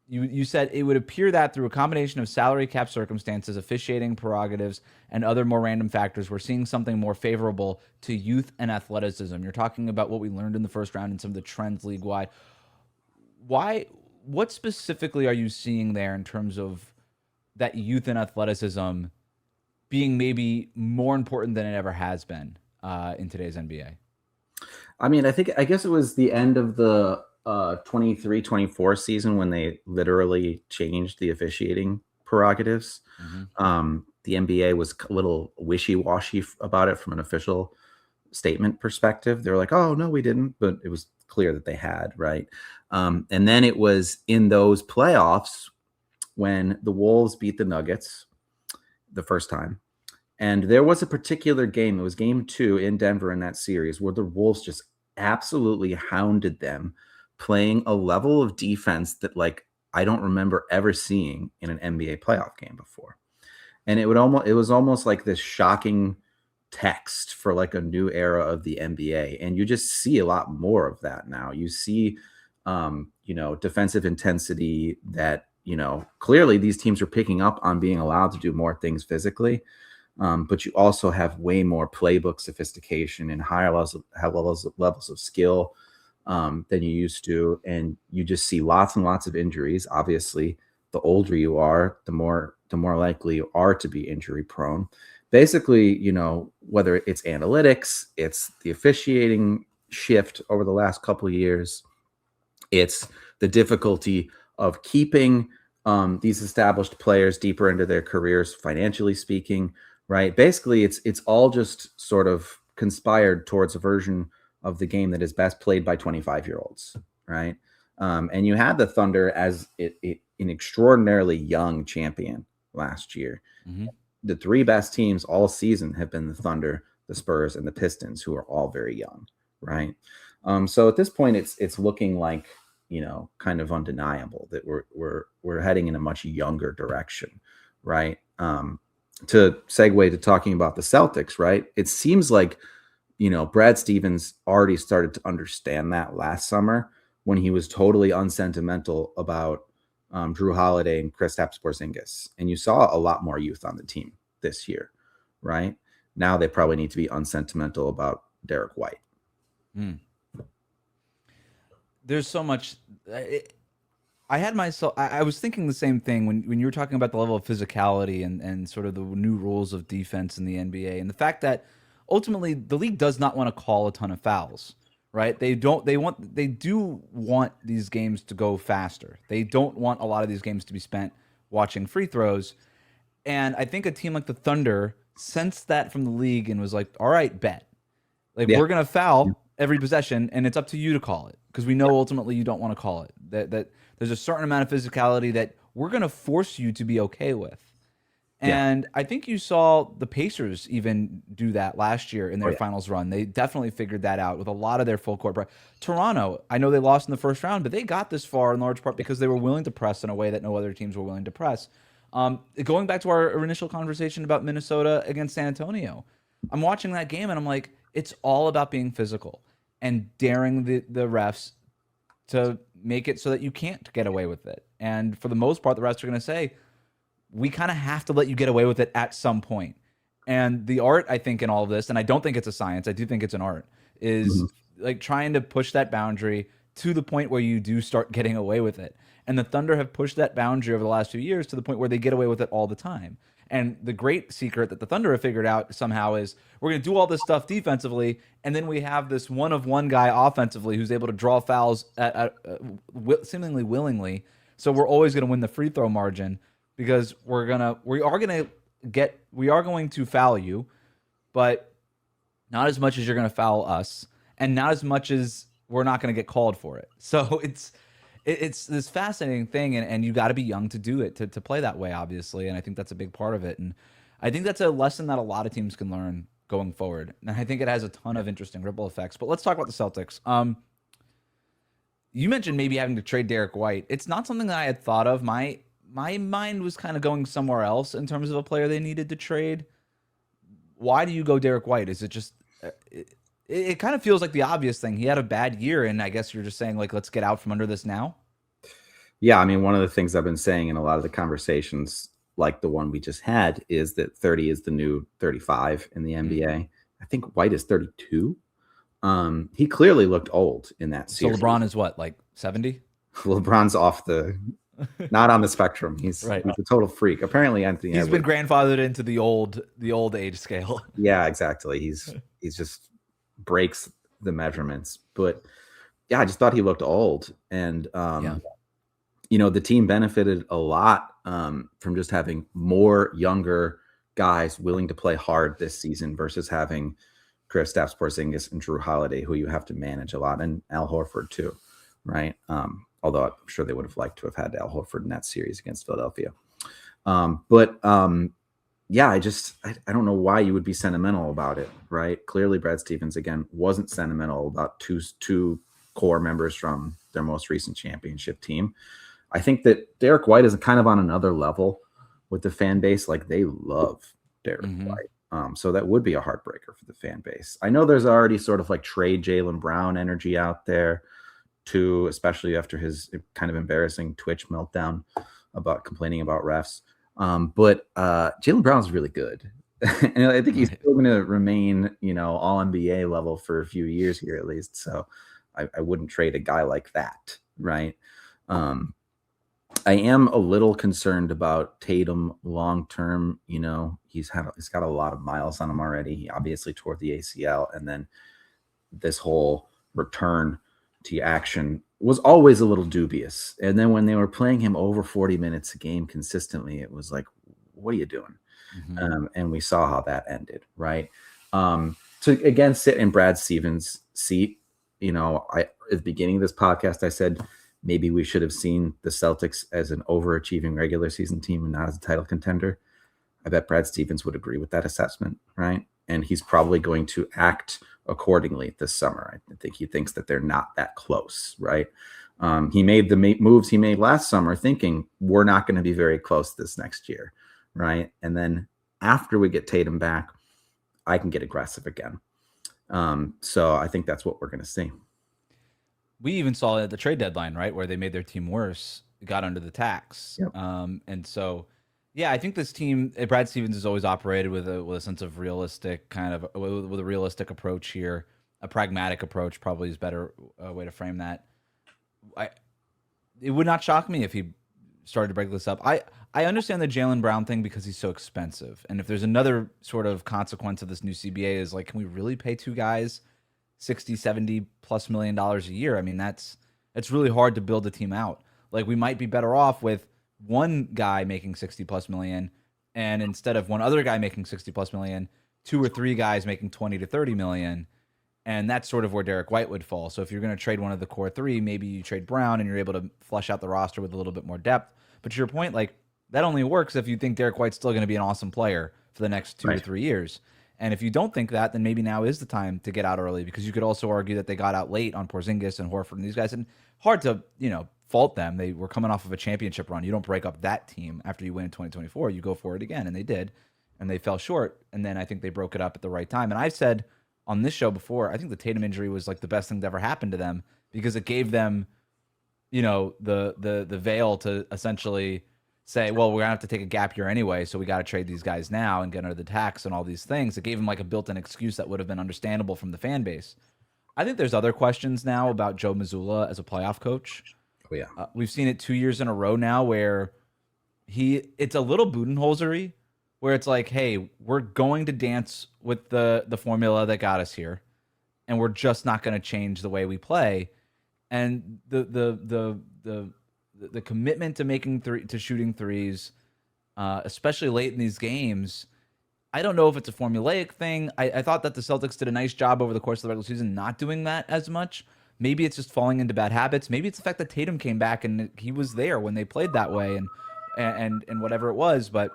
You said it would appear that through a combination of salary cap circumstances, officiating prerogatives, and other more random factors, we're seeing something more favorable to youth and athleticism. You're talking about what we learned in the first round and some of the trends league-wide. What specifically are you seeing there in terms of that youth and athleticism being maybe more important than it ever has been in today's NBA? I mean, I guess it was the end of the 23-24 season when they literally changed the officiating prerogatives. The NBA was a little wishy-washy about it from an official statement perspective. They were like, oh, no, we didn't. But it was clear that they had, right? And then it was in those playoffs when the Wolves beat the Nuggets the first time. And there was a particular game, it was game 2 in Denver in that series, where the Wolves just absolutely hounded them, playing a level of defense that, like, I don't remember ever seeing in an NBA playoff game before. And it was almost like this shocking text for like a new era of the NBA. And you just see a lot more of that now. You see, defensive intensity that, clearly these teams are picking up on being allowed to do more things physically. But you also have way more playbook sophistication and higher levels of skill than you used to. And you just see lots and lots of injuries. Obviously, the older you are, the more likely you are to be injury prone. Basically, whether it's analytics, it's the officiating shift over the last couple of years, it's the difficulty of keeping these established players deeper into their careers, financially speaking, right? Basically, it's all just sort of conspired towards a version of the game that is best played by 25-year-olds, right? And you had the Thunder as an extraordinarily young champion last year. The 3 best teams all season have been the Thunder, the Spurs, and the Pistons, who are all very young, right? So at this point, it's looking like, kind of undeniable that we're heading in a much younger direction, right? To segue to talking about the Celtics, right? It seems like, Brad Stevens already started to understand that last summer when he was totally unsentimental about Drew Holiday and Kristaps Porzingis. And you saw a lot more youth on the team this year, right? Now they probably need to be unsentimental about Derek White. There's so much. I was thinking the same thing when you were talking about the level of physicality and sort of the new rules of defense in the NBA, and the fact that ultimately the league does not want to call a ton of fouls, right? They do want these games to go faster. They don't want a lot of these games to be spent watching free throws. And I think a team like the Thunder sensed that from the league and was like, all right, bet. Like, we're going to foul every possession, and it's up to you to call it, because we know ultimately you don't want to call it. That there's a certain amount of physicality that we're going to force you to be okay with. And I think you saw the Pacers even do that last year in their finals run. They definitely figured that out with a lot of their full court. Toronto, I know they lost in the first round, but they got this far in large part because they were willing to press in a way that no other teams were willing to press. Going back to our initial conversation about Minnesota against San Antonio, I'm watching that game and I'm like, it's all about being physical and daring the refs to make it so that you can't get away with it. And for the most part, the refs are going to say, we kind of have to let you get away with it at some point. And the art, I think, in all of this, and I don't think it's a science, I do think it's an art, is like trying to push that boundary to the point where you do start getting away with it. And the Thunder have pushed that boundary over the last few years to the point where they get away with it all the time. And the great secret that the Thunder have figured out somehow is we're going to do all this stuff defensively, and then we have this one-of-one guy offensively who's able to draw fouls seemingly willingly. So we're always going to win the free throw margin because we are going to foul you, but not as much as you're going to foul us, and not as much as we're not going to get called for it. So it's this fascinating thing, and you got to be young to do it, to play that way, obviously, and I think that's a big part of it. And I think that's a lesson that a lot of teams can learn going forward, and I think it has a ton of interesting ripple effects. But let's talk about the Celtics. You mentioned maybe having to trade Derek White. It's not something that I had thought of. My mind was kind of going somewhere else in terms of a player they needed to trade. Why do you go Derek White? Is it just it kind of feels like the obvious thing. He had a bad year, and I guess you're just saying, like, let's get out from under this now? Yeah, I mean, one of the things I've been saying in a lot of the conversations, like the one we just had, is that 30 is the new 35 in the NBA. I think White is 32. He clearly looked old in that series. So LeBron is what, like 70? LeBron's not on the spectrum. He's right. He's a total freak. Apparently, Anthony. He's been grandfathered into the old age scale. Yeah, exactly. He's just breaks the measurements, but yeah, I just thought he looked old. And, the team benefited a lot from just having more younger guys willing to play hard this season versus having Kristaps Porzingis and Drew Holiday, who you have to manage a lot, and Al Horford too, right? Although I'm sure they would have liked to have had Al Horford in that series against Philadelphia. Yeah, I don't know why you would be sentimental about it, right? Clearly, Brad Stevens, again, wasn't sentimental about two core members from their most recent championship team. I think that Derek White is kind of on another level with the fan base. Like, they love Derek White. So that would be a heartbreaker for the fan base. I know there's already sort of like trade Jaylen Brown energy out there too, especially after his kind of embarrassing Twitch meltdown about complaining about refs. But Jaylen Brown's really good. And I think he's still going to remain, all NBA level for a few years here at least. So I wouldn't trade a guy like that, right? I am a little concerned about Tatum long term. He's got a lot of miles on him already. He obviously tore the ACL, and then this whole return to action was always a little dubious. And then when they were playing him over 40 minutes a game consistently, it was like, what are you doing? And we saw how that ended, right? To again sit in Brad Stevens' seat, at the beginning of this podcast, I said maybe we should have seen the Celtics as an overachieving regular season team and not as a title contender. I bet Brad Stevens would agree with that assessment, right? And he's probably going to act accordingly this summer. I think he thinks that they're not that close, right? He made the moves he made last summer thinking we're not going to be very close this next year, right? And then after we get Tatum back, I can get aggressive again. So I think that's what we're going to see. We even saw it at the trade deadline, right, where they made their team worse, got under the tax. Yep. And so, yeah, I think this team, Brad Stevens has always operated with a sense of realistic with a realistic approach here. A pragmatic approach probably is a better way to frame that. It would not shock me if he started to break this up. I understand the Jaylen Brown thing because he's so expensive. And if there's another sort of consequence of this new CBA is like, can we really pay two guys $60, $70+ million a year? I mean, it's really hard to build a team out. Like, we might be better off with one guy making $60+ million, and instead of one other guy making $60+ million, two or three guys making $20 to $30 million. And that's sort of where Derek White would fall. So if you're going to trade one of the core three, maybe you trade Brown and you're able to flush out the roster with a little bit more depth. But to your point, like, that only works if you think Derek White's still going to be an awesome player for the next 2 to 3 years. And if you don't think that, then maybe now is the time to get out early, because you could also argue that they got out late on Porzingis and Horford and these guys. And hard to, fault them. They were coming off of a championship run. You don't break up that team after you win in 2024. You go for it again. And they did. And they fell short. And then I think they broke it up at the right time. And I've said on this show before, I think the Tatum injury was like the best thing that ever happened to them, because it gave them, the veil to essentially say, well, we're going to have to take a gap year anyway, so we got to trade these guys now and get under the tax and all these things. It gave them like a built-in excuse that would have been understandable from the fan base. I think there's other questions now about Joe Mazzulla as a playoff coach. Oh, yeah. We've seen it 2 years in a row now where it's a little Budenholzer-y, where it's like, hey, we're going to dance with the formula that got us here, and we're just not going to change the way we play. And the commitment to shooting threes, especially late in these games, I don't know if it's a formulaic thing. I thought that the Celtics did a nice job over the course of the regular season not doing that as much. Maybe it's just falling into bad habits. Maybe it's the fact that Tatum came back and he was there when they played that way and whatever it was. But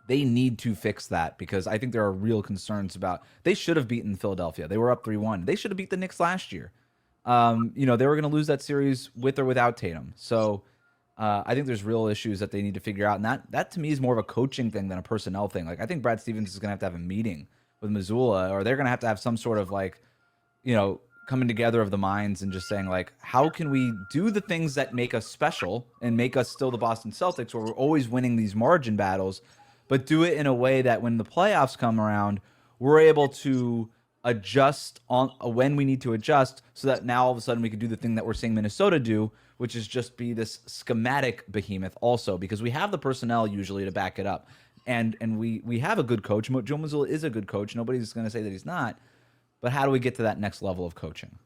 they need to fix that, because I think there are real concerns about. They should have beaten Philadelphia. They were up 3-1. They should have beat the Knicks last year. They were going to lose that series with or without Tatum. So I think there's real issues that they need to figure out. And that to me is more of a coaching thing than a personnel thing. Like, I think Brad Stevens is going to have a meeting with Mazzulla, or they're going to have some sort of coming together of the minds and just saying, like, how can we do the things that make us special and make us still the Boston Celtics, where we're always winning these margin battles, but do it in a way that when the playoffs come around, we're able to adjust on when we need to adjust, so that now all of a sudden we can do the thing that we're seeing Minnesota do, which is just be this schematic behemoth also, because we have the personnel usually to back it up. And we have a good coach. Joe Mazzulla is a good coach. Nobody's going to say that he's not. but how do we get to that next level of coaching?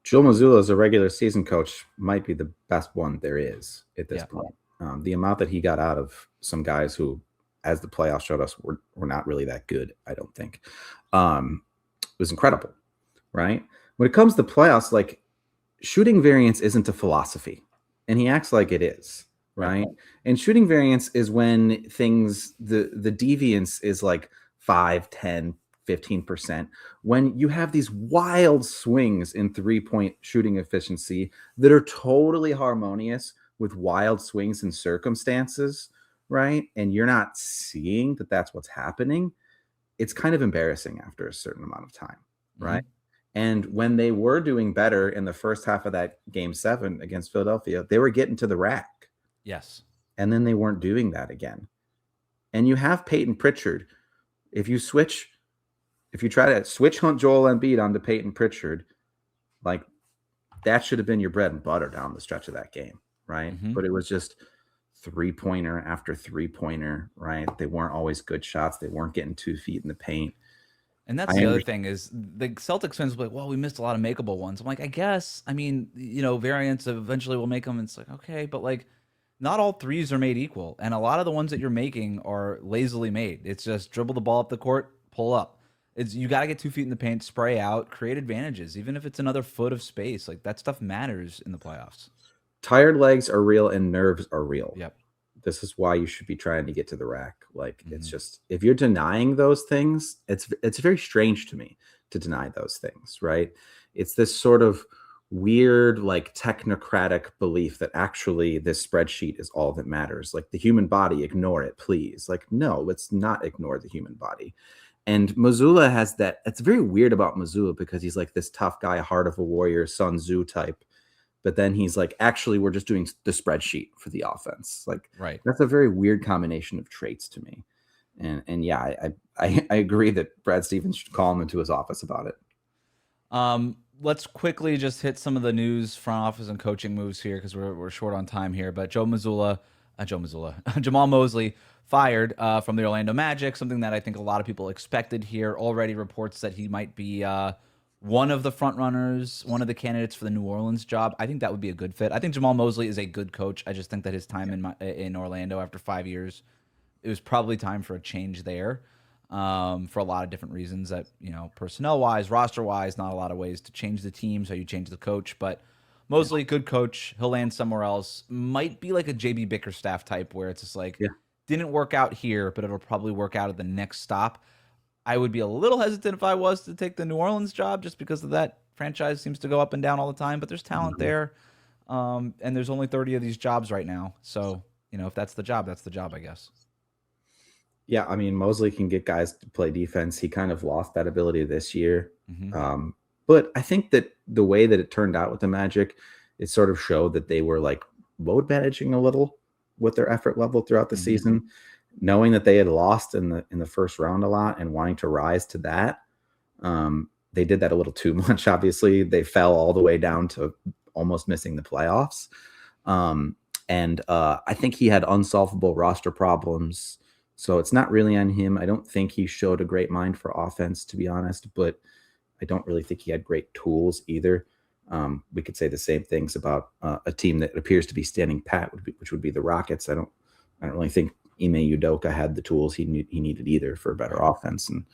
Joe Mazzulla as a regular season coach might be the best one there is at this Yeah. point. The amount that he got out of some guys who, as the playoffs showed us, were not really that good, I don't think, was incredible, right? When it comes to playoffs, like shooting variance isn't a philosophy, and he acts like it is, right? And shooting variance is when things, the deviance is like 5, 10, 15%. When you have these wild swings in 3-point shooting efficiency that are totally harmonious with wild swings in circumstances, right? And you're not seeing that that's what's happening. It's kind of embarrassing after a certain amount of time, right? And when they were doing better in the first half of that game 7 against Philadelphia, they were getting to the rack. Yes. And then they weren't doing that again. And you have Peyton Pritchard. If you try to switch Hunt Joel Embiid onto Peyton Pritchard, like that should have been your bread and butter down the stretch of that game, right? But it was just 3-pointer after 3-pointer, right? They weren't always good shots. They weren't getting 2 feet in the paint. And that's the other thing is the Celtics fans will be like, well, we missed a lot of makeable ones. I'm like, I guess, I mean, variants eventually will make them. And it's like, okay, but like not all threes are made equal. And a lot of the ones that you're making are lazily made. It's just dribble the ball up the court, pull up. You got to get 2 feet in the paint, spray out, create advantages. Even if it's another foot of space, like that stuff matters in the playoffs. Tired legs are real and nerves are real. Yep. This is why you should be trying to get to the rack. Like it's just, if you're denying those things, it's very strange to me to deny those things, right? It's this sort of weird, like technocratic belief that actually this spreadsheet is all that matters. Like the human body, ignore it, please. Like, no, let's not ignore the human body. And Mazzulla has that. It's very weird about Mazzulla because he's like this tough guy, heart of a warrior, Sun Tzu type. But then he's like, actually, we're just doing the spreadsheet for the offense. Like, that's a very weird combination of traits to me. And yeah, I agree that Brad Stevens should call him into his office about it. Let's quickly just hit some of the news, front office, and coaching moves here because we're short on time here. But Jamal Mosley fired from the Orlando Magic, something that I think a lot of people expected here. Already reports that he might be one of the front runners, one of the candidates for the New Orleans job. I think that would be a good fit. I think Jamal Mosley is a good coach. I just think that his time in Orlando after 5 years, it was probably time for a change there for a lot of different reasons that, personnel-wise, roster-wise, not a lot of ways to change the team, so you change the coach. But Mosley, good coach. He'll land somewhere else. Might be like a JB Bickerstaff type where it's just like, didn't work out here, but it'll probably work out at the next stop. I would be a little hesitant if I was to take the New Orleans job just because of that. Franchise seems to go up and down all the time, but there's talent there. And there's only 30 of these jobs right now. So, if that's the job, I guess. Yeah, I mean, Mosley can get guys to play defense. He kind of lost that ability this year. But I think that the way that it turned out with the Magic, it sort of showed that they were like load managing a little with their effort level throughout the season. Knowing that they had lost in the first round a lot and wanting to rise to that, they did that a little too much. Obviously, they fell all the way down to almost missing the playoffs. And I think he had unsolvable roster problems. So it's not really on him. I don't think he showed a great mind for offense, to be honest, but I don't really think he had great tools either. We could say the same things about a team that appears to be standing pat, which would be the Rockets. I don't really think Ime Udoka had the tools he needed either for a better offense. And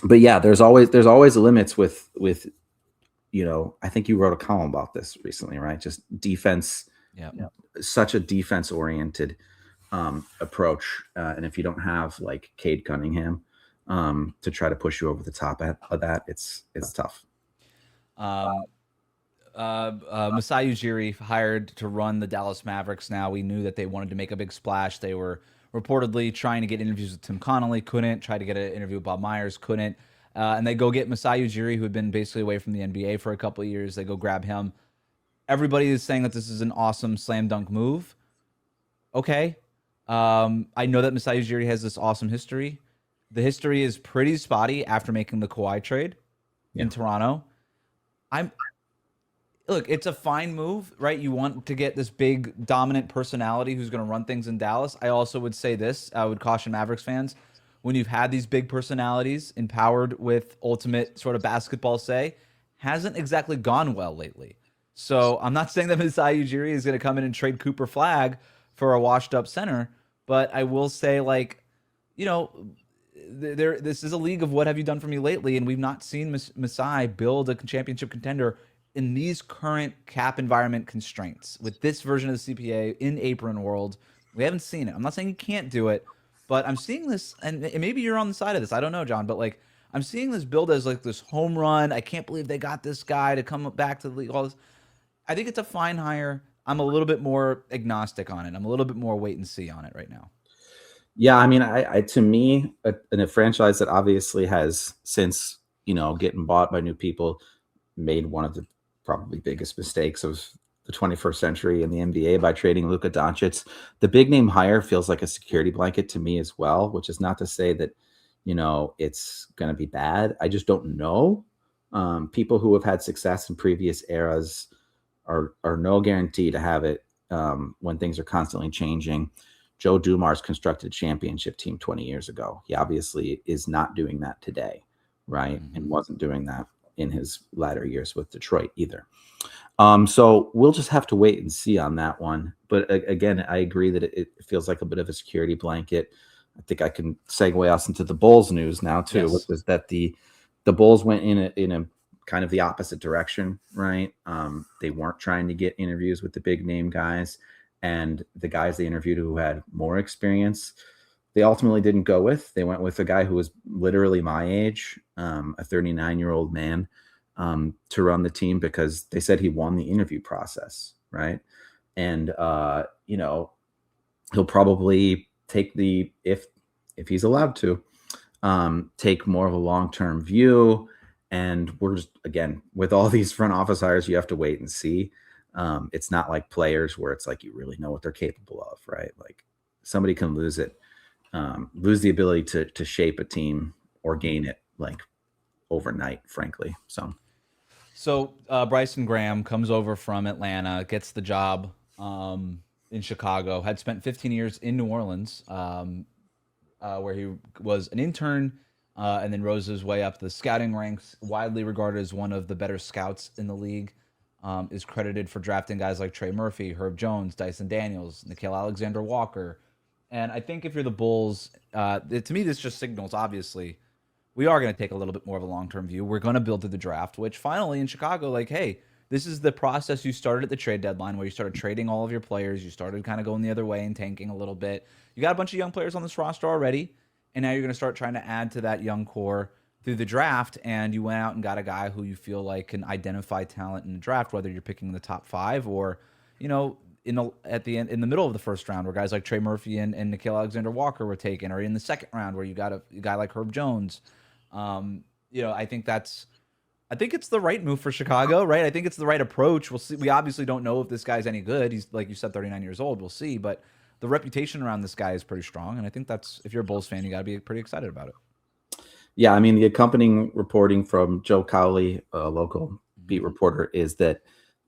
but yeah, there's always limits with I think you wrote a column about this recently, right? Just defense, such a defense oriented approach. And if you don't have like Cade Cunningham to try to push you over the top of that, it's tough. Masai Ujiri hired to run the Dallas Mavericks now. We knew that they wanted to make a big splash. They were reportedly trying to get interviews with Tim Connolly, couldn't. Tried to get an interview with Bob Myers, couldn't. And they go get Masai Ujiri, who had been basically away from the NBA for a couple of years. They go grab him. Everybody is saying that this is an awesome slam dunk move. Okay. I know that Masai Ujiri has this awesome history. The history is pretty spotty after making the Kawhi trade in Toronto. Look, it's a fine move, right? You want to get this big, dominant personality who's going to run things in Dallas. I also would say this. I would caution Mavericks fans. when you've had these big personalities empowered with ultimate sort of basketball say, hasn't exactly gone well lately. So I'm not saying that Masai Ujiri is going to come in and trade Cooper Flag for a washed up center, but I will say, like, you know, this is a league of what have you done for me lately, and we've not seen Masai build a championship contender in these current cap environment constraints with this version of the CPA in apron world. We haven't seen it. I'm not saying you can't do it, but I'm seeing this, and maybe you're on the side of this. I don't know, John, but like I'm seeing this build as like this home run. I can't believe they got this guy to come back to the league. All this. I think it's a fine hire. I'm a little bit more agnostic on it. I'm a little bit more wait and see on it right now. Yeah, I mean, I to me, in a franchise that obviously has, since, getting bought by new people, made one of the probably biggest mistakes of the 21st century in the NBA by trading Luka Doncic. The big name hire feels like a security blanket to me as well, which is not to say that, it's going to be bad. I just don't know. People who have had success in previous eras are no guarantee to have it when things are constantly changing. Joe Dumars constructed a championship team 20 years ago. He obviously is not doing that today, right? Mm-hmm. And wasn't doing that in his latter years with Detroit either. So we'll just have to wait and see on that one. But again, I agree that it feels like a bit of a security blanket. I think I can segue us into the Bulls news now too, yes. Which was that the Bulls went in a kind of the opposite direction, right? They weren't trying to get interviews with the big name guys. And the guys they interviewed who had more experience, they ultimately didn't go with. They went with a guy who was literally my age, a 39-year-old man, to run the team because they said he won the interview process, right? And, he'll probably take if he's allowed to, take more of a long-term view. And we're just, again, with all these front office hires, you have to wait and see. It's not like players where it's like you really know what they're capable of, right? Like somebody can lose the ability to shape a team or gain it like overnight, frankly. So Bryson Graham comes over from Atlanta, gets the job in Chicago, had spent 15 years in New Orleans, where he was an intern and then rose his way up the scouting ranks, widely regarded as one of the better scouts in the league. Is credited for drafting guys like Trey Murphy, Herb Jones, Dyson Daniels, Nickeil Alexander-Walker. And I think if you're the Bulls, to me, this just signals, obviously, we are going to take a little bit more of a long-term view. We're going to build to the draft, which finally in Chicago, like, hey, this is the process you started at the trade deadline where you started trading all of your players. You started kind of going the other way and tanking a little bit. You got a bunch of young players on this roster already, and now you're going to start trying to add to that young core through the draft, and you went out and got a guy who you feel like can identify talent in the draft, whether you're picking the top 5 or, at the end in the middle of the first round, where guys like Trey Murphy and Nickeil Alexander-Walker were taken, or in the second round where you got a guy like Herb Jones. I think it's the right move for Chicago, right? I think it's the right approach. We'll see. We obviously don't know if this guy's any good. He's, like you said, 39 years old. We'll see, but the reputation around this guy is pretty strong, and I think if you're a Bulls fan, you got to be pretty excited about it. Yeah, I mean, the accompanying reporting from Joe Cowley, a local beat reporter, is that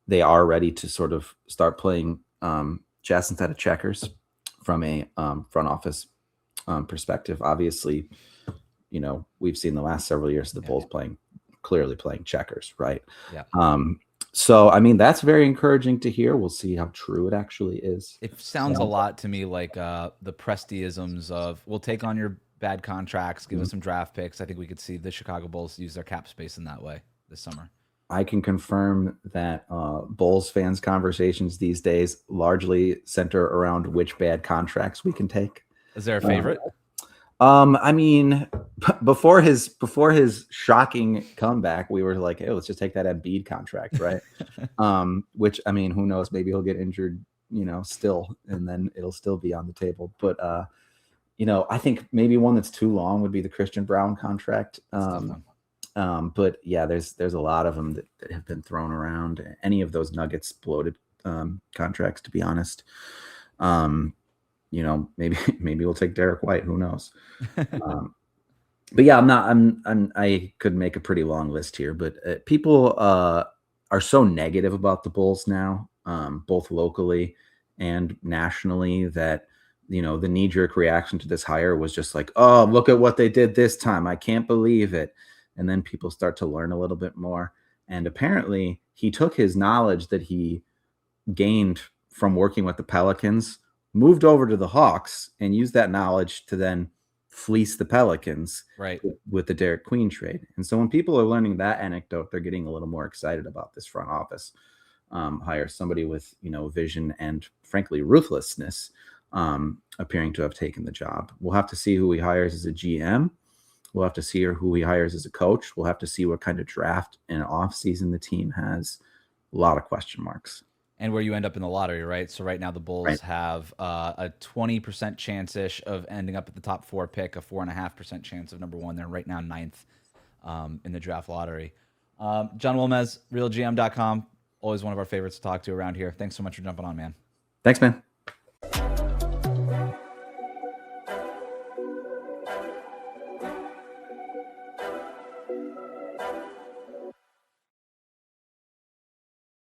they are ready to sort of start playing chess instead of checkers from a front office perspective. Obviously, we've seen the last several years the Bulls clearly playing checkers, right? Yeah. So, I mean, that's very encouraging to hear. We'll see how true it actually is. It sounds a lot to me like the Prestiisms of, we'll take on your bad contracts, give us some draft picks. I think we could see the Chicago Bulls use their cap space in that way this summer. I can confirm that Bulls fans' conversations these days largely center around which bad contracts we can take. Is there a favorite? I mean, before his shocking comeback, we were like, hey, let's just take that Embiid contract, right? Which, I mean, who knows? Maybe he'll get injured, still, and then it'll still be on the table. But I think maybe one that's too long would be the Christian Brown contract. But yeah, there's a lot of them that have been thrown around. Any of those Nuggets bloated contracts, to be honest. Maybe we'll take Derek White. Who knows? But yeah, I could make a pretty long list here. But people are so negative about the Bulls now, both locally and nationally, that the knee-jerk reaction to this hire was just like, oh, look at what they did this time. I can't believe it. And then people start to learn a little bit more. And apparently he took his knowledge that he gained from working with the Pelicans, moved over to the Hawks, and used that knowledge to then fleece the Pelicans right with the Derek Queen trade. And so when people are learning that anecdote, they're getting a little more excited about this front office hire. Somebody with, vision and frankly ruthlessness appearing to have taken the job. We'll have to see who he hires as a GM. We'll have to see who he hires as a coach. We'll have to see what kind of draft and offseason the team has. A lot of question marks. And where you end up in the lottery, right? So right now the Bulls have a 20% chance-ish of ending up at the top 4 pick, a 4.5% chance of number 1. They're right now 9th in the draft lottery. John Wilmes, RealGM.com, always one of our favorites to talk to around here. Thanks so much for jumping on, man. Thanks, man.